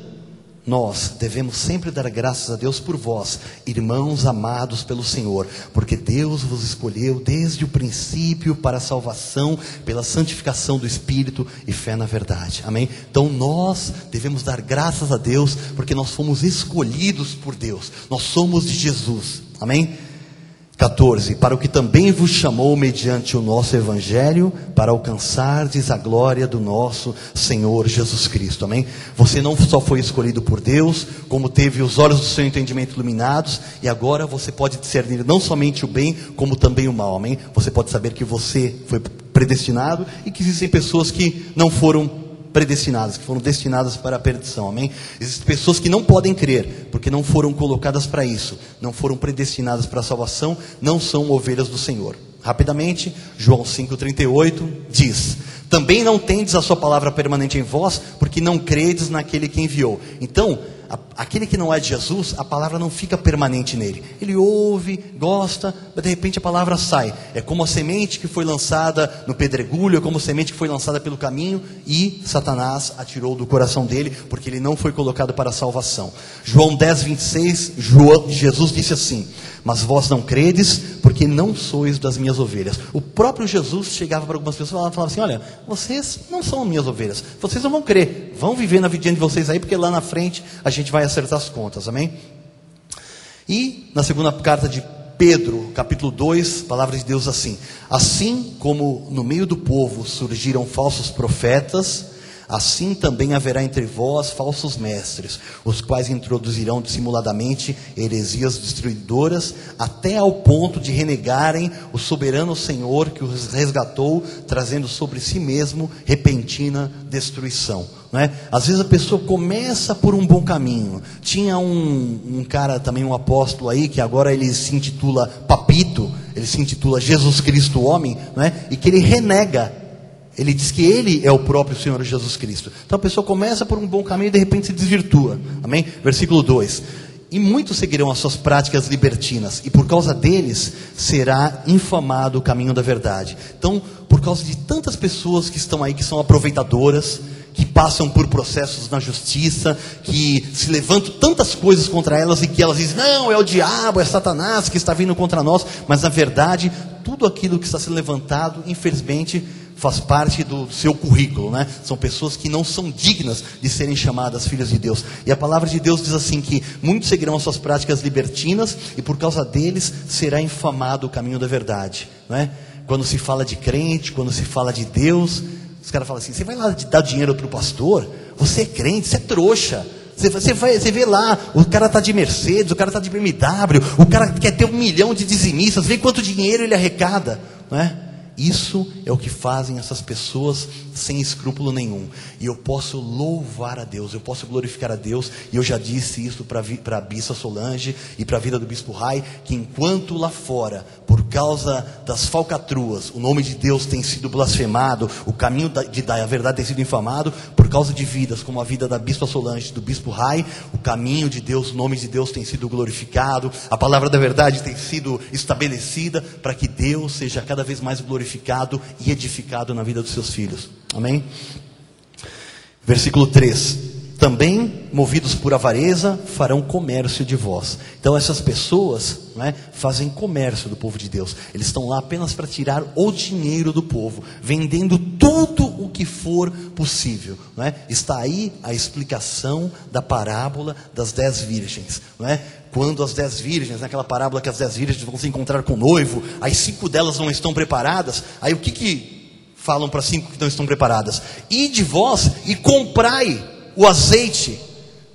nós devemos sempre dar graças a Deus por vós, irmãos amados pelo Senhor, porque Deus vos escolheu desde o princípio para a salvação, pela santificação do Espírito e fé na verdade. Amém? Então nós devemos dar graças a Deus, porque nós fomos escolhidos por Deus, nós somos de Jesus. Amém? 14, para o que também vos chamou mediante o nosso Evangelho, para alcançardes a glória do nosso Senhor Jesus Cristo. Amém? Você não só foi escolhido por Deus, como teve os olhos do seu entendimento iluminados, e agora você pode discernir não somente o bem, como também o mal. Amém? Você pode saber que você foi predestinado, e que existem pessoas que não foram predestinadas, que foram destinadas para a perdição. Amém? Existem pessoas que não podem crer, porque não foram colocadas para isso, não foram predestinadas para a salvação, não são ovelhas do Senhor. Rapidamente, João 5,38 diz: também não tendes a sua palavra permanente em vós, porque não credes naquele que enviou. Então, aquele que não é de Jesus, a palavra não fica permanente nele. Ele ouve, gosta, mas de repente a palavra sai. É como a semente que foi lançada no pedregulho, é como a semente que foi lançada pelo caminho, e Satanás atirou do coração dele, porque ele não foi colocado para a salvação. João 10,26, Jesus disse assim: mas vós não credes, porque não sois das minhas ovelhas. O próprio Jesus chegava para algumas pessoas e falava assim: olha, vocês não são minhas ovelhas, vocês não vão crer, vão viver na vidinha de vocês aí, porque lá na frente a gente vai acertar as contas. Amém? E na segunda carta de Pedro, capítulo 2, a palavra de Deus assim: assim como no meio do povo surgiram falsos profetas, assim também haverá entre vós falsos mestres, os quais introduzirão dissimuladamente heresias destruidoras, até ao ponto de renegarem o soberano Senhor que os resgatou, trazendo sobre si mesmo repentina destruição. Não é? Às vezes a pessoa começa por um bom caminho. Tinha um cara também, um apóstolo aí, que agora ele se intitula Papito, ele se intitula Jesus Cristo Homem, não é? E que ele renega. Ele diz que ele é o próprio Senhor Jesus Cristo. Então a pessoa começa por um bom caminho e de repente se desvirtua. Amém? Versículo 2: e muitos seguirão as suas práticas libertinas, e por causa deles será infamado o caminho da verdade. Então, por causa de tantas pessoas que estão aí, que são aproveitadoras, que passam por processos na justiça, que se levantam tantas coisas contra elas, e que elas dizem: não, é o diabo, é Satanás que está vindo contra nós. Mas na verdade, tudo aquilo que está sendo levantado, infelizmente, faz parte do seu currículo, né? São pessoas que não são dignas de serem chamadas filhas de Deus. E a palavra de Deus diz assim, que muitos seguirão as suas práticas libertinas, e por causa deles será infamado o caminho da verdade, não é? Quando se fala de crente, quando se fala de Deus, os caras falam assim: você vai lá dar dinheiro para o pastor? Você é crente, você é trouxa. Você vê lá, o cara está de Mercedes, o cara está de BMW, o cara quer ter 1 milhão de dizimistas, vê quanto dinheiro ele arrecada, não é? Isso é o que fazem essas pessoas sem escrúpulo nenhum. E eu posso louvar a Deus, eu posso glorificar a Deus. E eu já disse isso para a Bispa Solange e para a vida do Bispo Rai, que enquanto lá fora, por causa das falcatruas, o nome de Deus tem sido blasfemado, o caminho da verdade tem sido infamado, por causa de vidas como a vida da Bispa Solange e do Bispo Rai, o caminho de Deus, o nome de Deus tem sido glorificado, a palavra da verdade tem sido estabelecida, para que Deus seja cada vez mais glorificado e edificado na vida dos seus filhos. Amém? Versículo 3: também, movidos por avareza, farão comércio de vós. Então essas pessoas, não é, fazem comércio do povo de Deus. Eles estão lá apenas para tirar o dinheiro do povo, vendendo tudo o que for possível, não é? Está aí a explicação da parábola das 10 virgens, não é? Quando as 10 virgens, naquela parábola que as 10 virgens vão se encontrar com o noivo, as 5 delas não estão preparadas. Aí o que falam para 5 que não estão preparadas? Ide vós e comprai o azeite,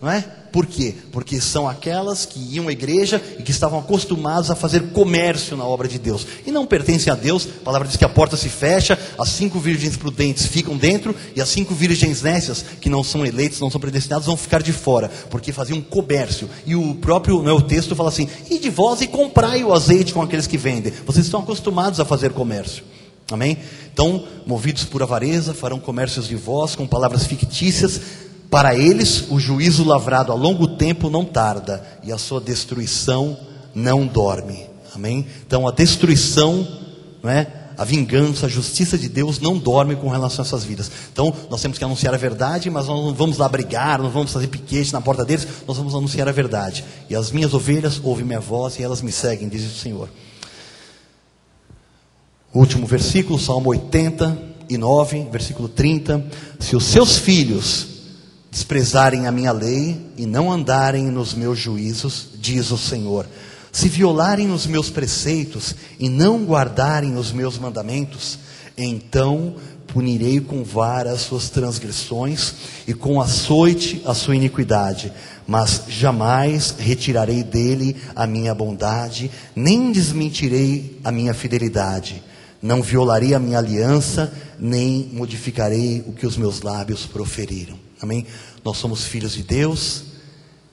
não é? Por quê? Porque são aquelas que iam à igreja e que estavam acostumados a fazer comércio na obra de Deus, e não pertencem a Deus. A palavra diz que a porta se fecha, as 5 virgens prudentes ficam dentro, e as 5 virgens nécias, que não são eleitas, não são predestinadas, vão ficar de fora, porque faziam comércio. E o próprio, o texto fala assim: ide vós e comprai o azeite com aqueles que vendem. Vocês estão acostumados a fazer comércio. Amém? Então, movidos por avareza, farão comércios de vós com palavras fictícias. Para eles o juízo lavrado a longo tempo não tarda, e a sua destruição não dorme. Amém? Então a destruição, não é? A vingança, a justiça de Deus não dorme com relação a essas vidas. Então, nós temos que anunciar a verdade, mas nós não vamos lá brigar, não vamos fazer piquete na porta deles, nós vamos anunciar a verdade. E as minhas ovelhas ouvem minha voz e elas me seguem, diz o Senhor. O último versículo, Salmo 89, versículo 30. Se os seus filhos desprezarem a minha lei e não andarem nos meus juízos, diz o Senhor, se violarem os meus preceitos e não guardarem os meus mandamentos, então punirei com vara as suas transgressões e com açoite a sua iniquidade, mas jamais retirarei dele a minha bondade, nem desmentirei a minha fidelidade. Não violarei a minha aliança, nem modificarei o que os meus lábios proferiram. Amém? Nós somos filhos de Deus,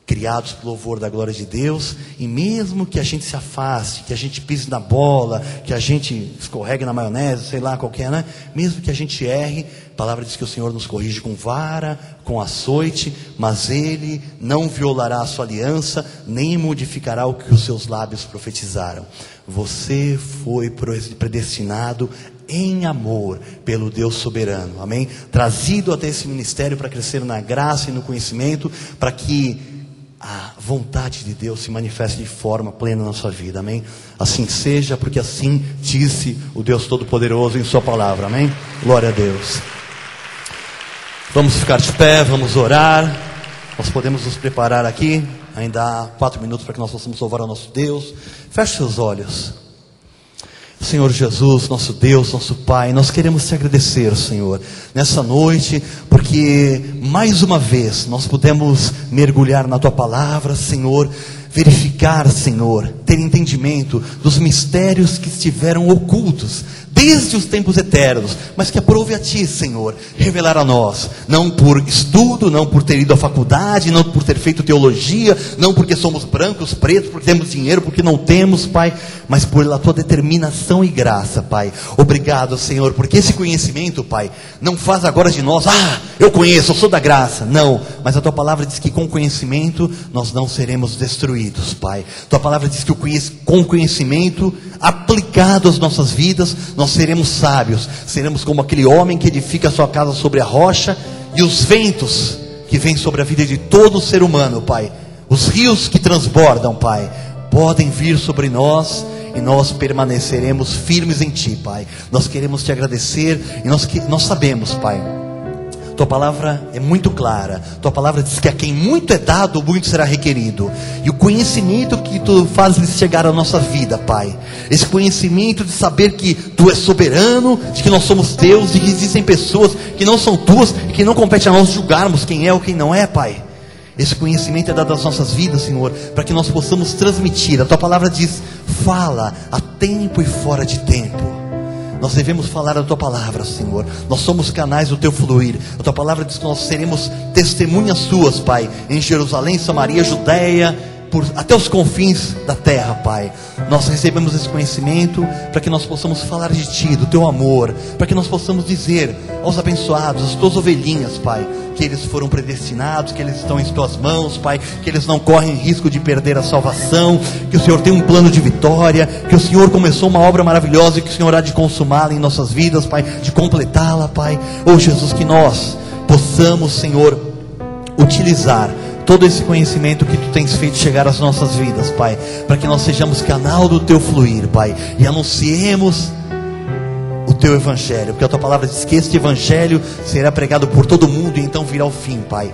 criados para o louvor da glória de Deus, e mesmo que a gente se afaste, que a gente pise na bola, que a gente escorregue na maionese, sei lá qualquer, né? Mesmo que a gente erre, a palavra diz que o Senhor nos corrige com vara, com açoite, mas Ele não violará a sua aliança, nem modificará o que os seus lábios profetizaram. Você foi predestinado em amor pelo Deus soberano, amém? Trazido até esse ministério para crescer na graça e no conhecimento, para que a vontade de Deus se manifeste de forma plena na sua vida, amém? Assim seja, porque assim disse o Deus Todo-Poderoso em sua palavra, amém? Glória a Deus. Vamos ficar de pé, vamos orar. Nós podemos nos preparar aqui, ainda há 4 minutos para que nós possamos louvar ao nosso Deus. Feche seus olhos. Senhor Jesus, nosso Deus, nosso Pai, nós queremos te agradecer, Senhor, nessa noite, porque mais uma vez nós pudemos mergulhar na tua palavra, Senhor, verificar, Senhor, ter entendimento dos mistérios que estiveram ocultos desde os tempos eternos, mas que aprove a ti, Senhor, revelar a nós, não por estudo, não por ter ido à faculdade, não por ter feito teologia, não porque somos brancos, pretos, porque temos dinheiro, porque não temos, Pai, mas por a tua determinação e graça, Pai. Obrigado, Senhor, porque esse conhecimento, Pai, não faz agora de nós, eu conheço, eu sou da graça, não, mas a tua palavra diz que com conhecimento nós não seremos destruídos, Pai. Tua palavra diz que com conhecimento aplicado às nossas vidas, nós seremos sábios, seremos como aquele homem que edifica a sua casa sobre a rocha, e os ventos que vêm sobre a vida de todo ser humano, Pai, os rios que transbordam, Pai, podem vir sobre nós, e nós permaneceremos firmes em Ti, Pai. Nós queremos Te agradecer, e nós sabemos, Pai, Tua palavra é muito clara. Tua palavra diz que a quem muito é dado, muito será requerido. E o conhecimento que Tu fazes chegar à nossa vida, Pai, esse conhecimento de saber que Tu és soberano, de que nós somos Teus, de que existem pessoas que não são Tuas, e que não compete a nós julgarmos quem é ou quem não é, Pai. Esse conhecimento é dado às nossas vidas, Senhor, para que nós possamos transmitir. A Tua palavra diz, fala a tempo e fora de tempo. Nós devemos falar a Tua palavra, Senhor. Nós somos canais do Teu fluir. A Tua palavra diz que nós seremos testemunhas Tuas, Pai, em Jerusalém, Samaria, Judeia, até os confins da terra, Pai. Nós recebemos esse conhecimento para que nós possamos falar de Ti, do Teu amor, para que nós possamos dizer aos abençoados, às Tuas ovelhinhas, Pai, que eles foram predestinados, que eles estão em Tuas mãos, Pai, que eles não correm risco de perder a salvação, que o Senhor tem um plano de vitória, que o Senhor começou uma obra maravilhosa e que o Senhor há de consumá-la em nossas vidas, Pai, de completá-la, Pai. Oh Jesus, que nós possamos, Senhor, utilizar todo esse conhecimento que Tu tens feito chegar às nossas vidas, Pai, para que nós sejamos canal do Teu fluir, Pai, e anunciemos o Teu Evangelho, porque a Tua palavra diz que este Evangelho será pregado por todo mundo e então virá o fim, Pai.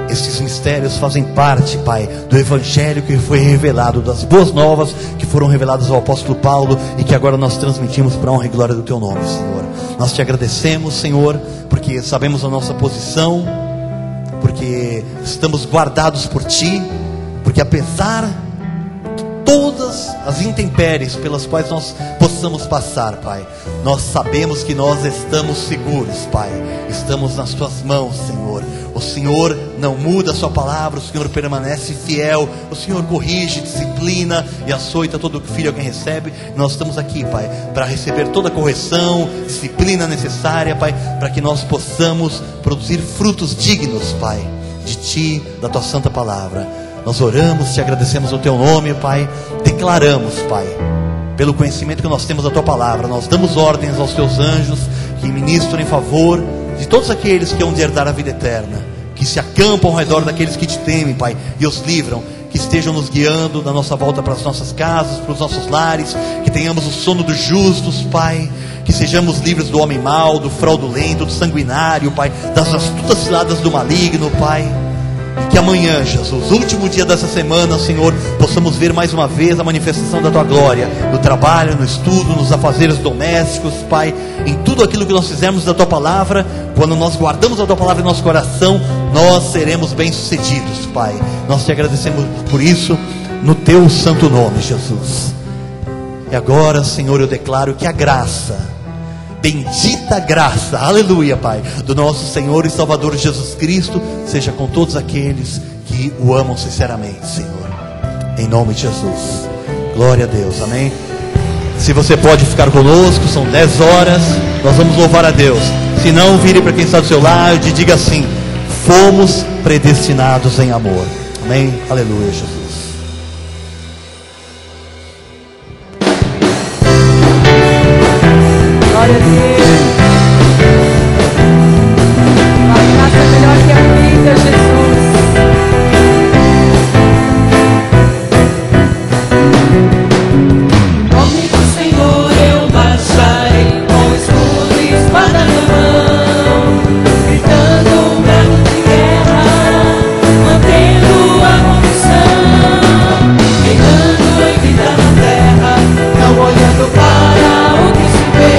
Estes mistérios fazem parte, Pai, do Evangelho que foi revelado, das boas novas que foram reveladas ao apóstolo Paulo e que agora nós transmitimos para a honra e glória do Teu nome, Senhor. Nós Te agradecemos, Senhor, porque sabemos a nossa posição, porque estamos guardados por Ti, porque apesar de todas as intempéries pelas quais nós possamos passar, Pai, nós sabemos que nós estamos seguros, Pai, estamos nas Tuas mãos, Senhor. O Senhor não muda a Sua palavra, o Senhor permanece fiel, o Senhor corrige, disciplina e açoita todo filho a quem recebe. Nós estamos aqui, Pai, para receber toda a correção, disciplina necessária, Pai, para que nós possamos produzir frutos dignos, Pai, de Ti, da Tua santa palavra. Nós oramos, te agradecemos o teu nome, Pai. Declaramos, Pai, pelo conhecimento que nós temos da tua palavra, nós damos ordens aos teus anjos que ministram em favor de todos aqueles que hão de herdar a vida eterna, que se acampam ao redor daqueles que te temem, Pai, e os livram, que estejam nos guiando na nossa volta para as nossas casas, para os nossos lares, que tenhamos o sono dos justos, Pai, que sejamos livres do homem mau, do fraudulento, do sanguinário, Pai, das astutas ciladas do maligno, Pai. E que amanhã, Jesus, último dia dessa semana, Senhor, possamos ver mais uma vez a manifestação da tua glória, no trabalho, no estudo, nos afazeres domésticos, Pai, em tudo aquilo que nós fizermos da tua palavra. Quando nós guardamos a tua palavra em nosso coração, nós seremos bem-sucedidos, Pai. Nós te agradecemos por isso, no teu santo nome, Jesus. E agora, Senhor, eu declaro que a graça, bendita graça, aleluia, Pai, do nosso Senhor e Salvador Jesus Cristo, seja com todos aqueles que o amam sinceramente, Senhor, em nome de Jesus. Glória a Deus, amém. Se você pode ficar conosco, são 10 horas, nós vamos louvar a Deus. Se não, vire para quem está do seu lado e diga assim: fomos predestinados em amor, amém, aleluia, Jesus. Glória a Deus. A graça é melhor que a vida, Jesus. Em nome do Senhor eu marcharei, com escudo e espada na mão, gritando um brado de guerra, mantendo a condição, reinando em vida na terra, não olhando para o que se vê.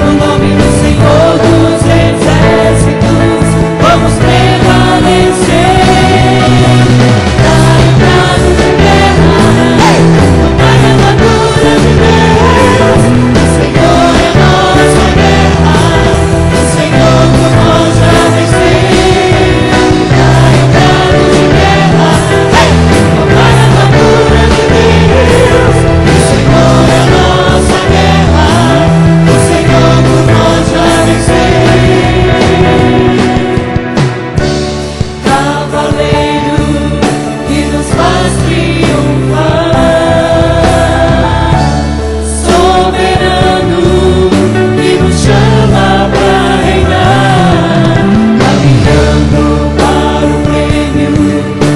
No nome do Senhor dos exércitos, vamos prevalecer. Dai um brado de guerra, tomai a armadura de Deus. O Senhor é nossa guerra, o Senhor por nós já venceu. Dai um brado de guerra, tomai a armadura de Deus. O Senhor é nossa guerra, o Senhor por nós já venceu. Cavaleiro que nos faz triunfar, soberano que nos chama para reinar, caminhando para o prêmio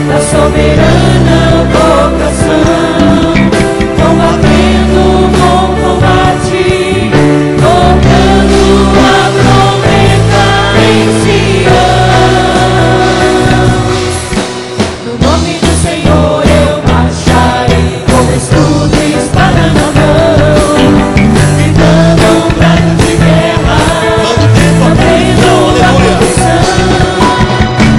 da soberana vocação, combatendo o bom combate, tocando a trombeta em Sião. No nome do Senhor eu marcharei, com escudo e espada na mão, gritando um brado de guerra, mantendo a condição,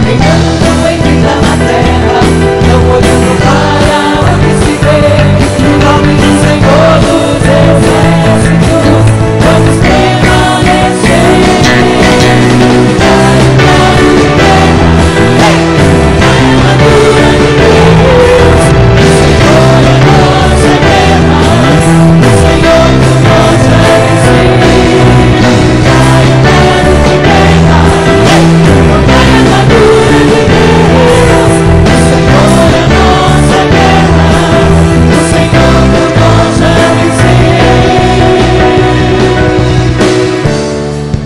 reinando em vida na terra, não olhando para o que se vê. No nome do Senhor dos exércitos, vamos prevalecer. Dai um brado de guerra, dai a armadura de Deus. O Senhor é nossa guerra, o Senhor por nós já venceu. Dai um brado de guerra, tomai a armadura de Deus. O Senhor é nossa guerra, o Senhor por nós já venceu.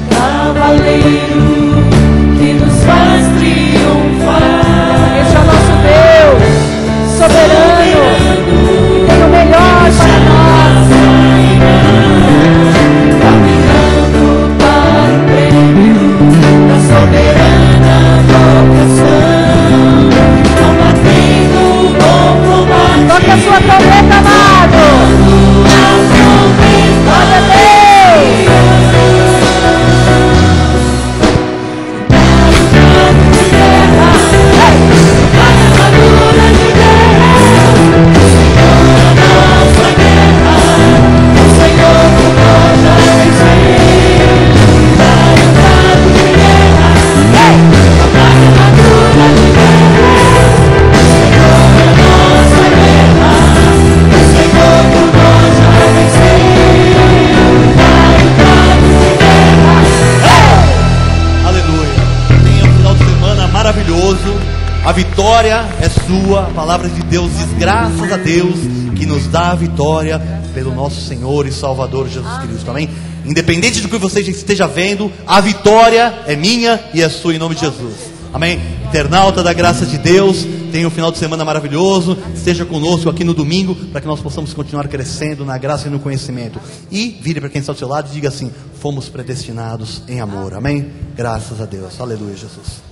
Cavaleiro que nos faz triunfar, esse é o nosso Deus soberano, que tem o melhor para nós, caminhando para o prêmio da soberana vocação, combatendo o bom combate. Toca a sua trombeta, amado. Glória a Deus. Aleluia. Tenha um final de semana maravilhoso. A vitória é sua. A palavra de Deus diz: graças a Deus que nos dá a vitória pelo nosso Senhor e Salvador Jesus Cristo. Amém? Independente do que você esteja vendo, a vitória é minha e é sua, em nome de Jesus. Amém? Internauta da graça de Deus, tenha um final de semana maravilhoso. Esteja conosco aqui no domingo, para que nós possamos continuar crescendo na graça e no conhecimento. E vire para quem está ao seu lado e diga assim: fomos predestinados em amor. Amém? Graças a Deus. Aleluia, Jesus.